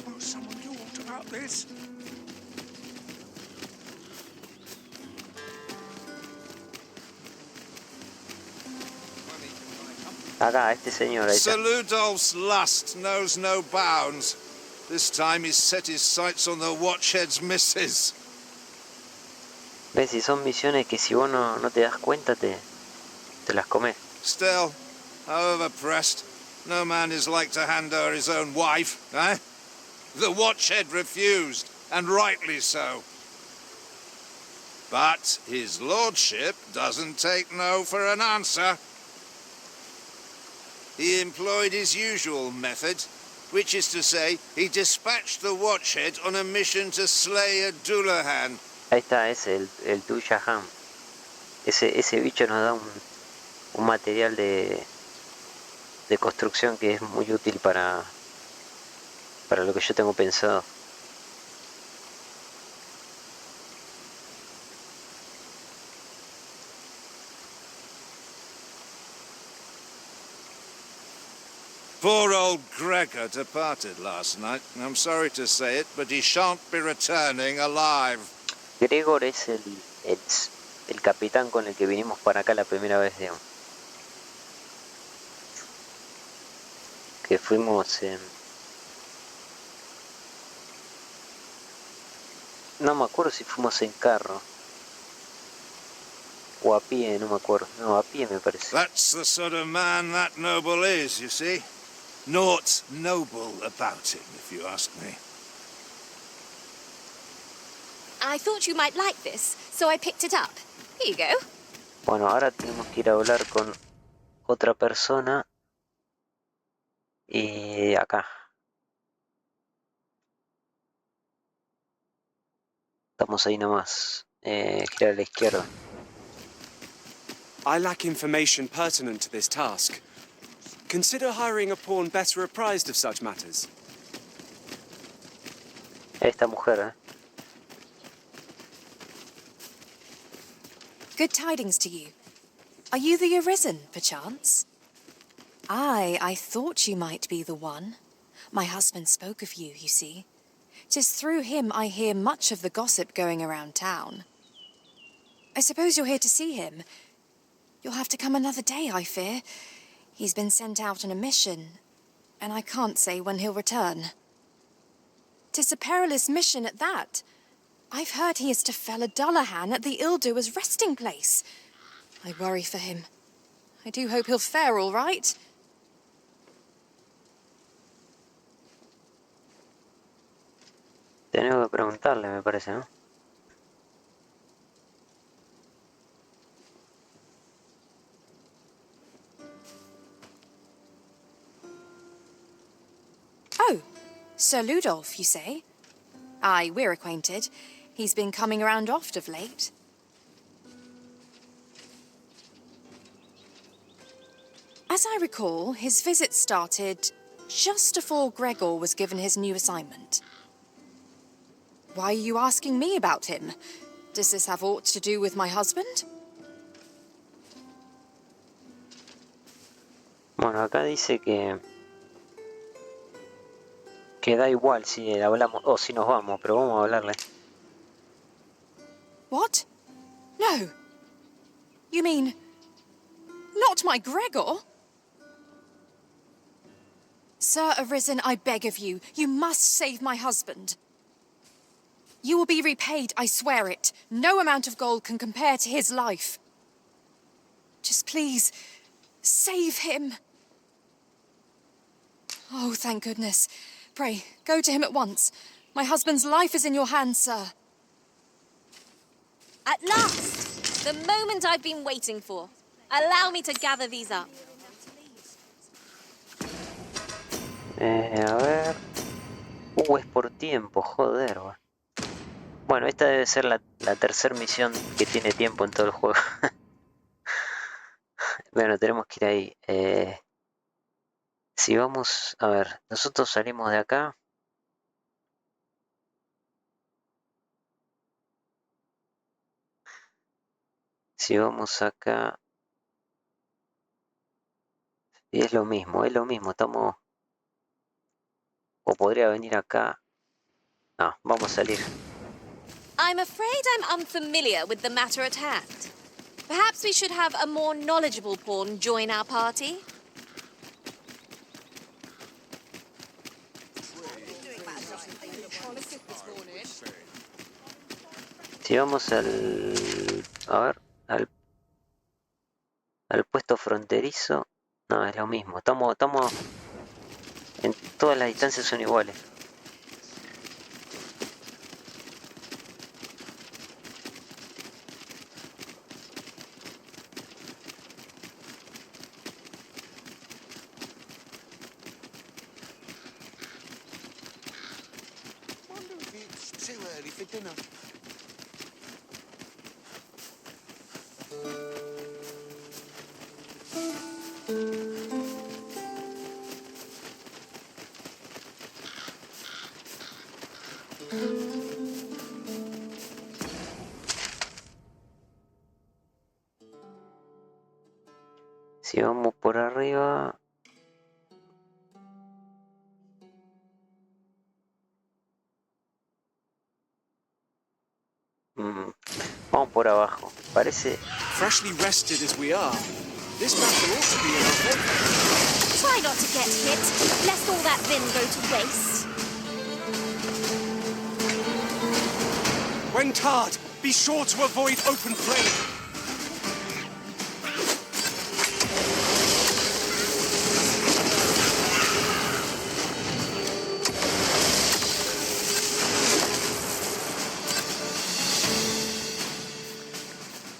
Oh, someone talked about this. Acá, este señor ahí está. Sir Ludolf's lust knows no bounds. This time he's set his sights on the Watchhead's missus. ¿Ves? Si son misiones que si vos no te das cuenta te las comes. Still, however pressed, no man is like to hand her his own wife, eh? The Watchhead refused, and rightly so. But his lordship doesn't take no for an answer. He employed his usual method, which is to say, he dispatched the Watchhead on a mission to slay a Dullahan. Ahí está, es el Dullahan. Ese bicho nos da un material de construcción que es muy útil para lo que yo tengo pensado. Poor old Gregor departed last night. I'm sorry to say it, but he shan't be returning alive. Gregor es el capitán con el que vinimos para acá la primera vez, digamos. Que fuimos no me acuerdo si fuimos en carro. O a pie, no me acuerdo. No, a pie me parece. That's the sort of man that noble is, you see. Naught noble about him, if you ask me. I thought you might like this, so I picked it up. Here you go. Bueno, ahora tenemos que ir a hablar con otra persona. Y acá. Estamos ahí nomás. Gira a la izquierda. I lack information pertinent to this task. Consider hiring a pawn better apprised of such matters. Esta mujer, Good tidings to you. Are you the Arisen, perchance? Aye, I thought you might be the one. My husband spoke of you, you see. 'Tis through him I hear much of the gossip going around town. I suppose you're here to see him. You'll have to come another day, I fear. He's been sent out on a mission, and I can't say when he'll return. 'Tis a perilous mission at that. I've heard he is to fell a Dullahan at the ill-doer's resting place. I worry for him. I do hope he'll fare all right. tenemos que preguntarle, me parece, ¿no? Oh, Sir Ludolf, you say? Aye, we're acquainted. He's been coming around oft of late. As I recall, his visit started just before Gregor was given his new assignment. Why are you asking me about him? Does this have aught to do with my husband? Bueno, acá dice que da igual si hablamos o si nos vamos, pero vamos a hablarle. What? No. You mean, not my Gregor? Sir Arisen, I beg of you, you must save my husband. You will be repaid, I swear it. No amount of gold can compare to his life. Just please, save him. Oh, thank goodness. Pray, go to him at once. My husband's life is in your hands, sir. At last! The moment I've been waiting for. Allow me to gather these up. A ver... es por tiempo, joder. Bueno, esta debe ser la tercera misión que tiene tiempo en todo el juego. Bueno, tenemos que ir ahí. Si vamos... A ver, nosotros salimos de acá. Si vamos acá... Y es lo mismo, estamos... O podría venir acá. No, vamos a salir. I'm afraid I'm unfamiliar with the matter at hand. Perhaps we should have a more knowledgeable pawn join our party? Si vamos al puesto fronterizo, no, es lo mismo. Estamos en todas las distancias son iguales. Si vamos por arriba... Vamos por abajo. Parece... Freshly rested as we are, this matter ought to be in our favor. Try not to get hit, lest all that vim go to waste. When tarred, be sure to avoid open flame.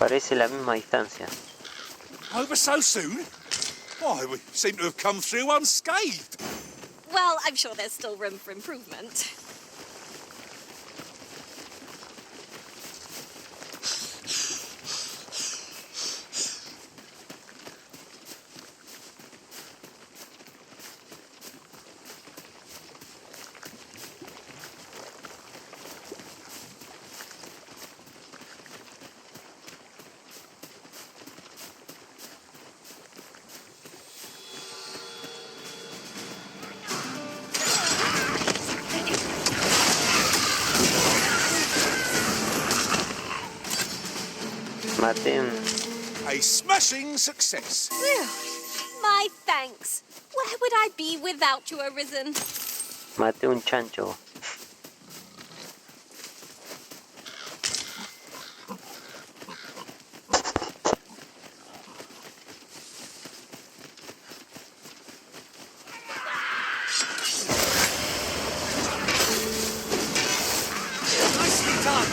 Parece la misma distancia. Over so soon? Why, we seem to have come through unscathed. Well, I'm sure there's still room for improvement. Maté un... A smashing success. My thanks. Where would I be without you, Arisen? Maté un chancho. Nicely done.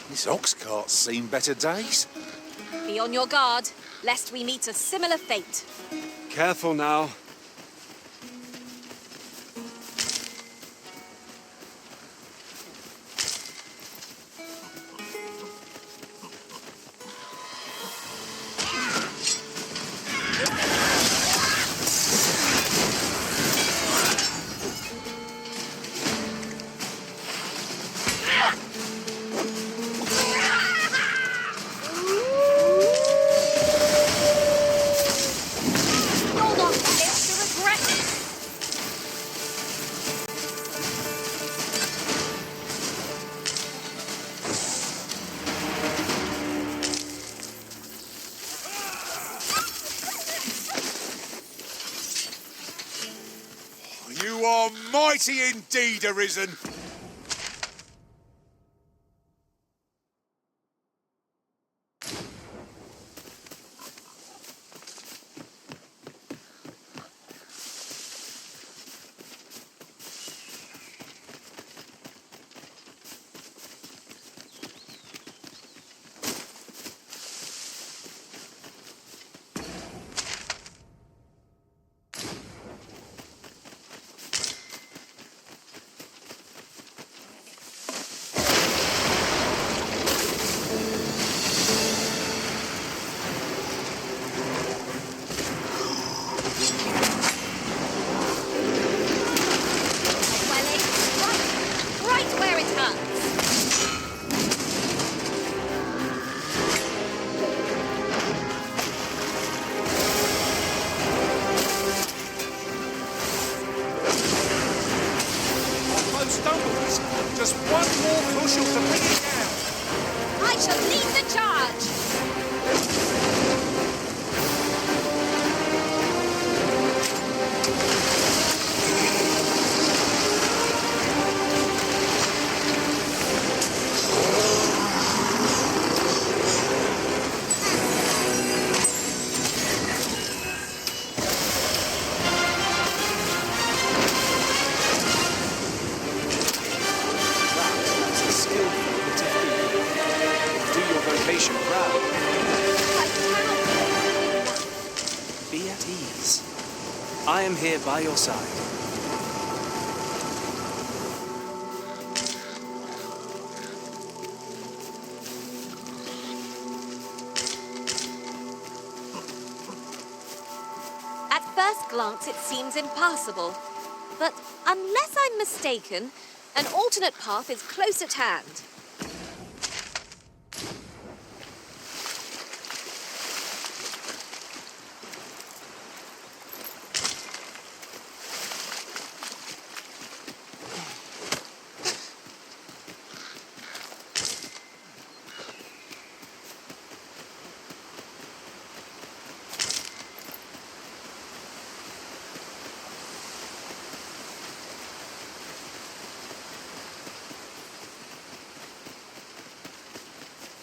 This ox cart's seen better days. Be on your guard, lest we meet a similar fate. Careful now. You'll not live to regret it. You are mighty indeed, Arisen. Well, it's right where it hurts. Almost done with this. Just one more push off to bring it down. I shall lead the charge. That's a skillful bit of feat. Do your vocation proud. Be at ease. I am here by your side. At first glance, it seems impassable. But unless I'm mistaken, an alternate path is close at hand.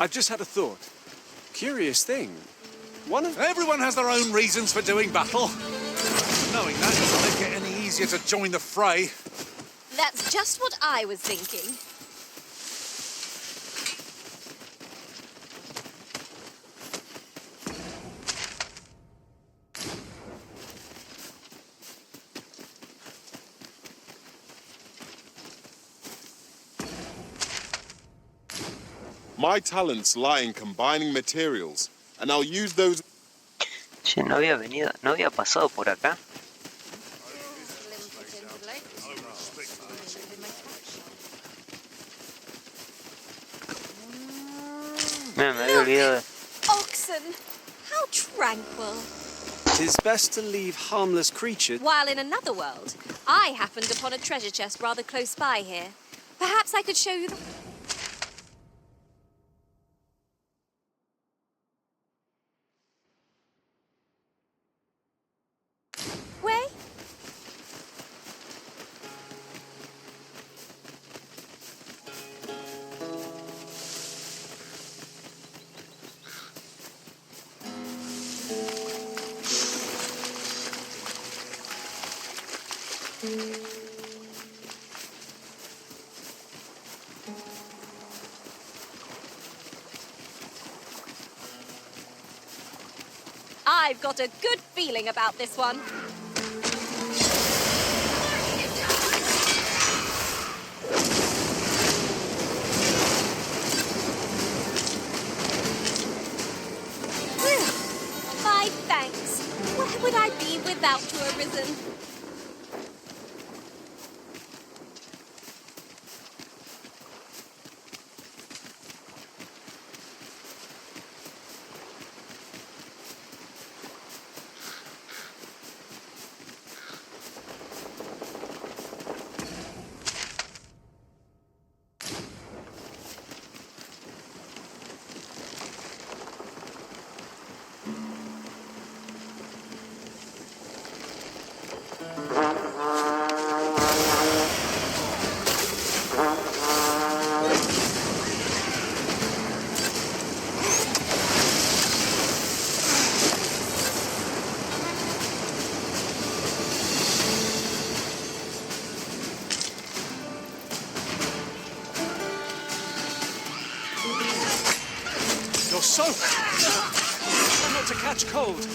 I've just had a thought. Curious thing. Everyone has their own reasons for doing battle. Knowing that doesn't make it any easier to join the fray. That's just what I was thinking. My talents lie in combining materials, and I'll use those... Che, no había pasado por acá. Mira, me había olvidado de... Oxen! How tranquil. 'Tis best to leave harmless creatures. While in another world, I happened upon a treasure chest rather close by here. Perhaps I could show you the... way? I've got a good feeling about this one. My thanks. Where would I be without you, Arisen? You're soaked! Try not to catch cold.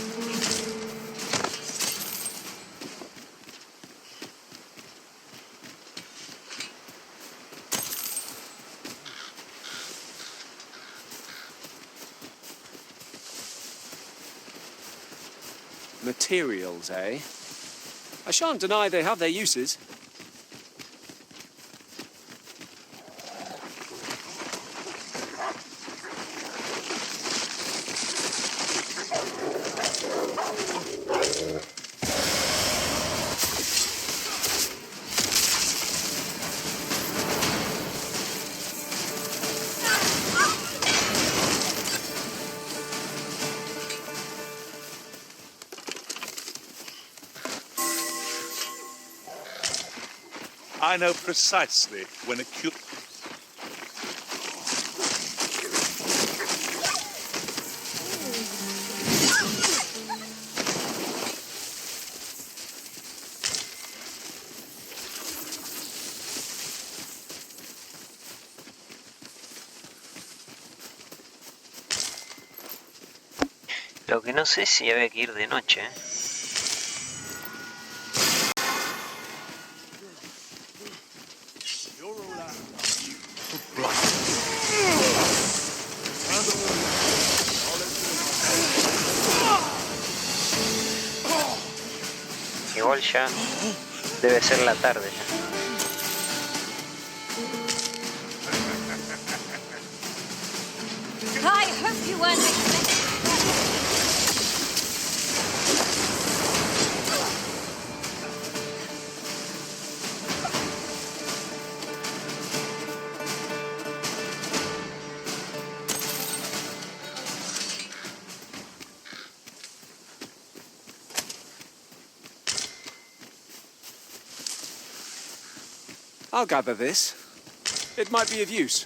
Materials, eh? I shan't deny they have their uses. I know precisely when a Lo que no sé es si había que ir de noche, ¿eh? Igual ya debe ser la tarde ya. I hope you weren't expecting... I'll gather this. It might be of use.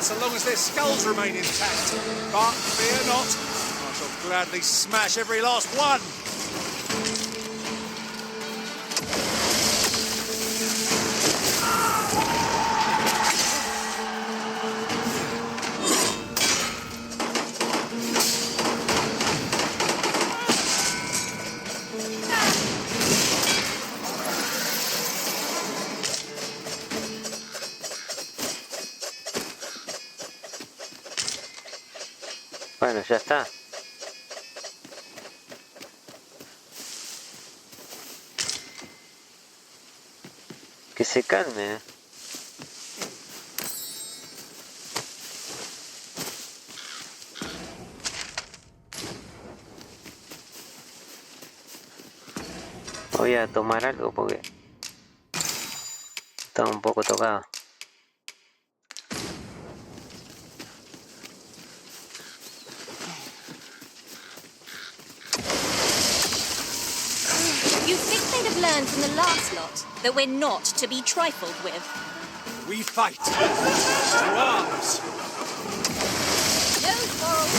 so long as their skulls remain intact. But fear not, I shall gladly smash every last one. Bueno, ya está. Que se calme. Voy a tomar algo porque está un poco tocado. You'd think they'd have learned from the last lot that we're not to be trifled with. We fight. To arms. No quarrel.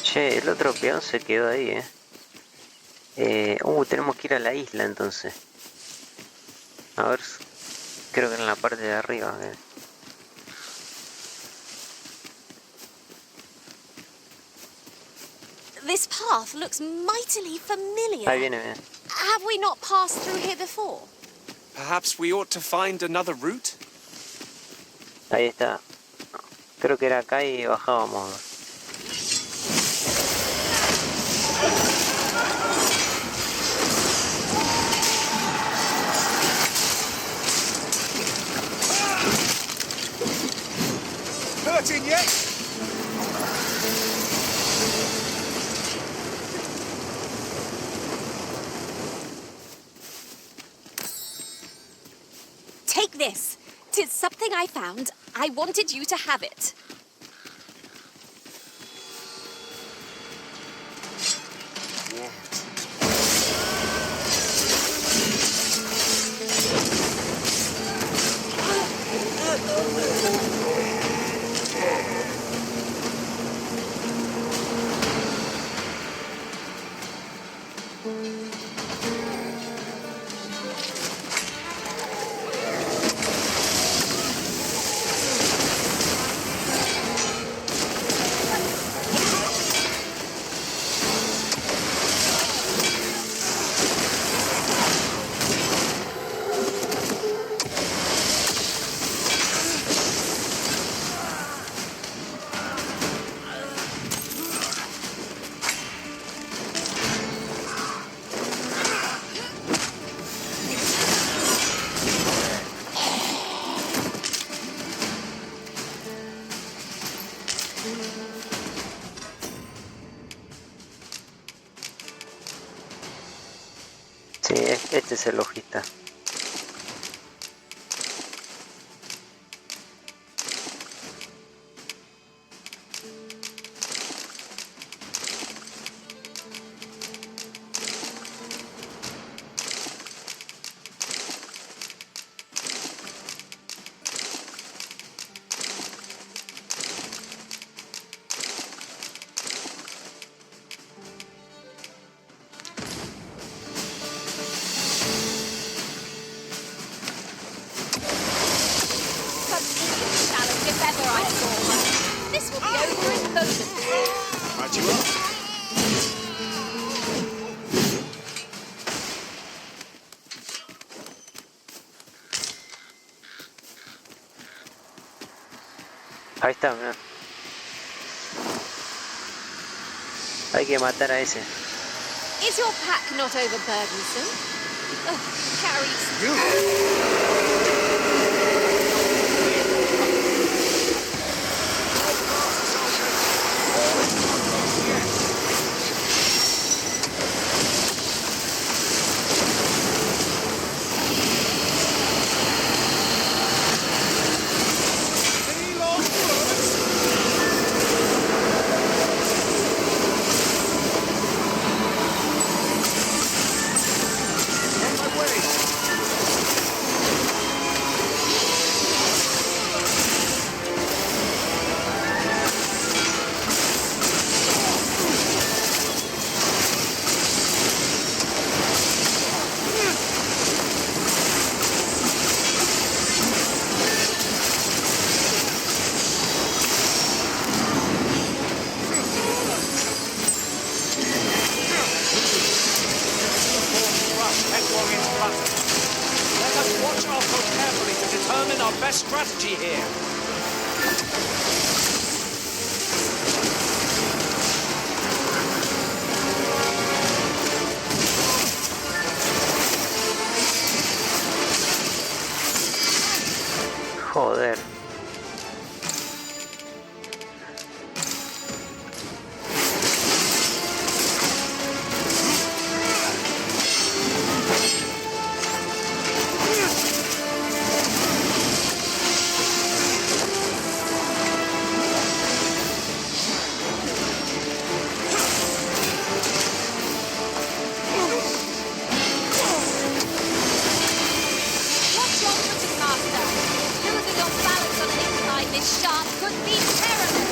Che, el otro peón se quedó ahí, tenemos que ir a la isla entonces. A ver, creo que en la parte de arriba. This path looks mightily familiar. Ahí viene, bien. Have we not passed through here before? Perhaps we ought to find another route? Ahí está. Creo que era acá y bajábamos. Hurting yet? Take this. 'Tis something I found. I wanted you to have it. Sí, este es el logista. This will be over in moments. Right you are. Ahí está, mirá. Hay que matar a ese. Is your pack not overburdensome? Oh, carries. our best strategy here. Joder. What's your footing, Master? Losing your balance on an incline this sharp could be terrible.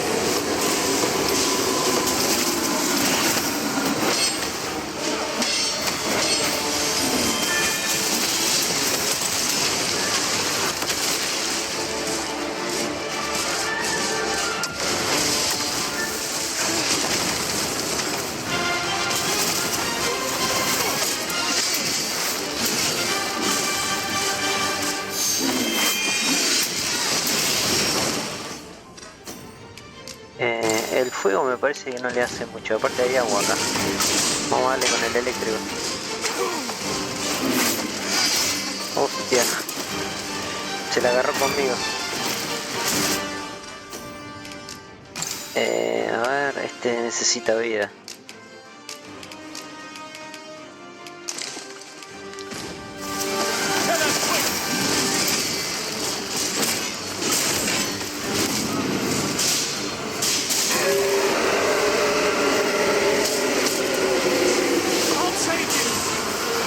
El fuego me parece que no le hace mucho, aparte hay agua acá. Vamos a darle con el eléctrico. Hostia. Se la agarró conmigo. A ver, este necesita vida.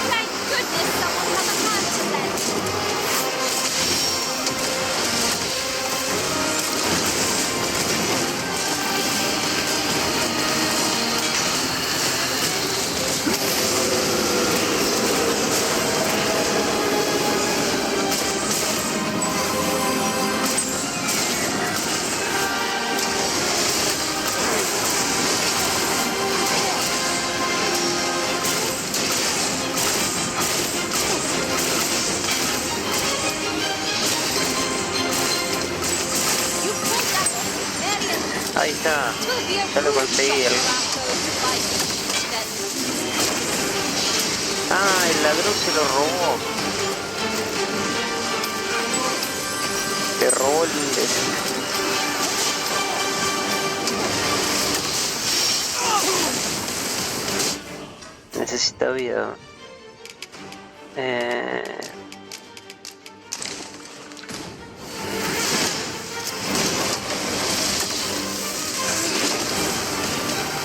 Thank goodness someone has a hand to lend. Ahí está. Ya lo conseguí. Ah, el ladrón se lo robó. Se robó el... Necesita vida.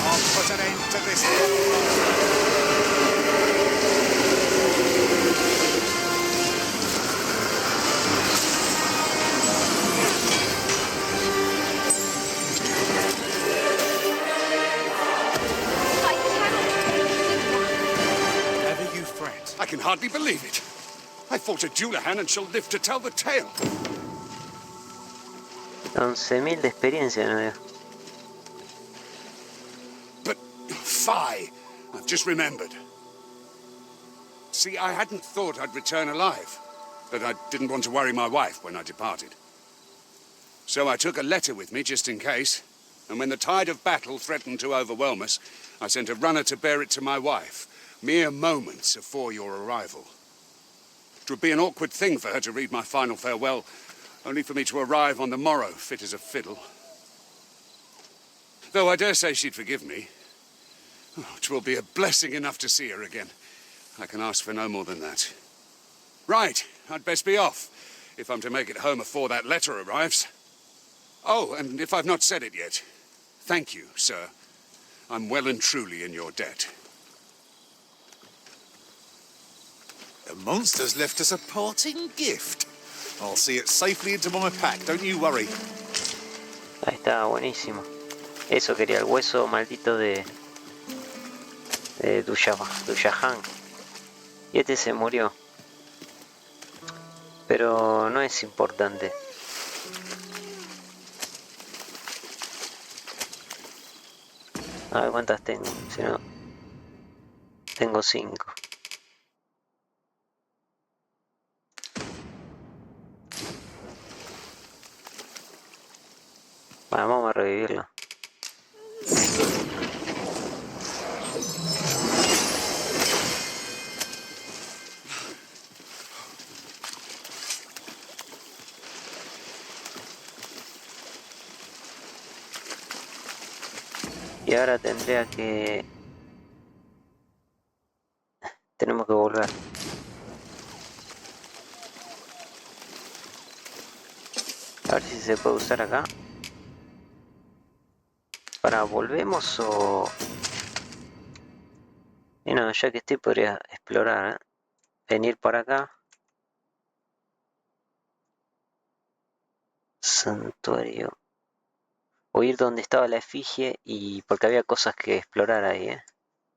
I'll put an end to this. Never you fret. I can hardly believe it. I fought a Dullahan and shall live to tell the tale. 11.000 de experiencia, no veo. But, fie! I've just remembered. See, I hadn't thought I'd return alive, but I didn't want to worry my wife when I departed. So I took a letter with me just in case, and when the tide of battle threatened to overwhelm us, I sent a runner to bear it to my wife, mere moments before your arrival. It would be an awkward thing for her to read my final farewell, only for me to arrive on the morrow, fit as a fiddle. Though I dare say she'd forgive me. Oh, 'twill be a blessing enough to see her again. I can ask for no more than that. Right, I'd best be off, if I'm to make it home before that letter arrives. Oh, and if I've not said it yet, thank you, sir. I'm well and truly in your debt. The monster's left us a parting gift. I'll see it safely into my pack, don't you worry. Ahí está, buenísimo. Eso quería, el hueso maldito de Dullahan. Y este se murió. Pero no es importante. A ver cuántas tengo. Si no, tengo 5. a revivirlo. Y ahora tendría que... Tenemos que volver. A ver si se puede usar acá. Para, ¿volvemos o...? Y no, ya que estoy podría explorar, ¿eh? Venir por acá. Santuario. O ir donde estaba la efigie y porque había cosas que explorar ahí, ¿eh?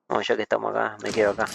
Bueno, ya que estamos acá, me quedo acá.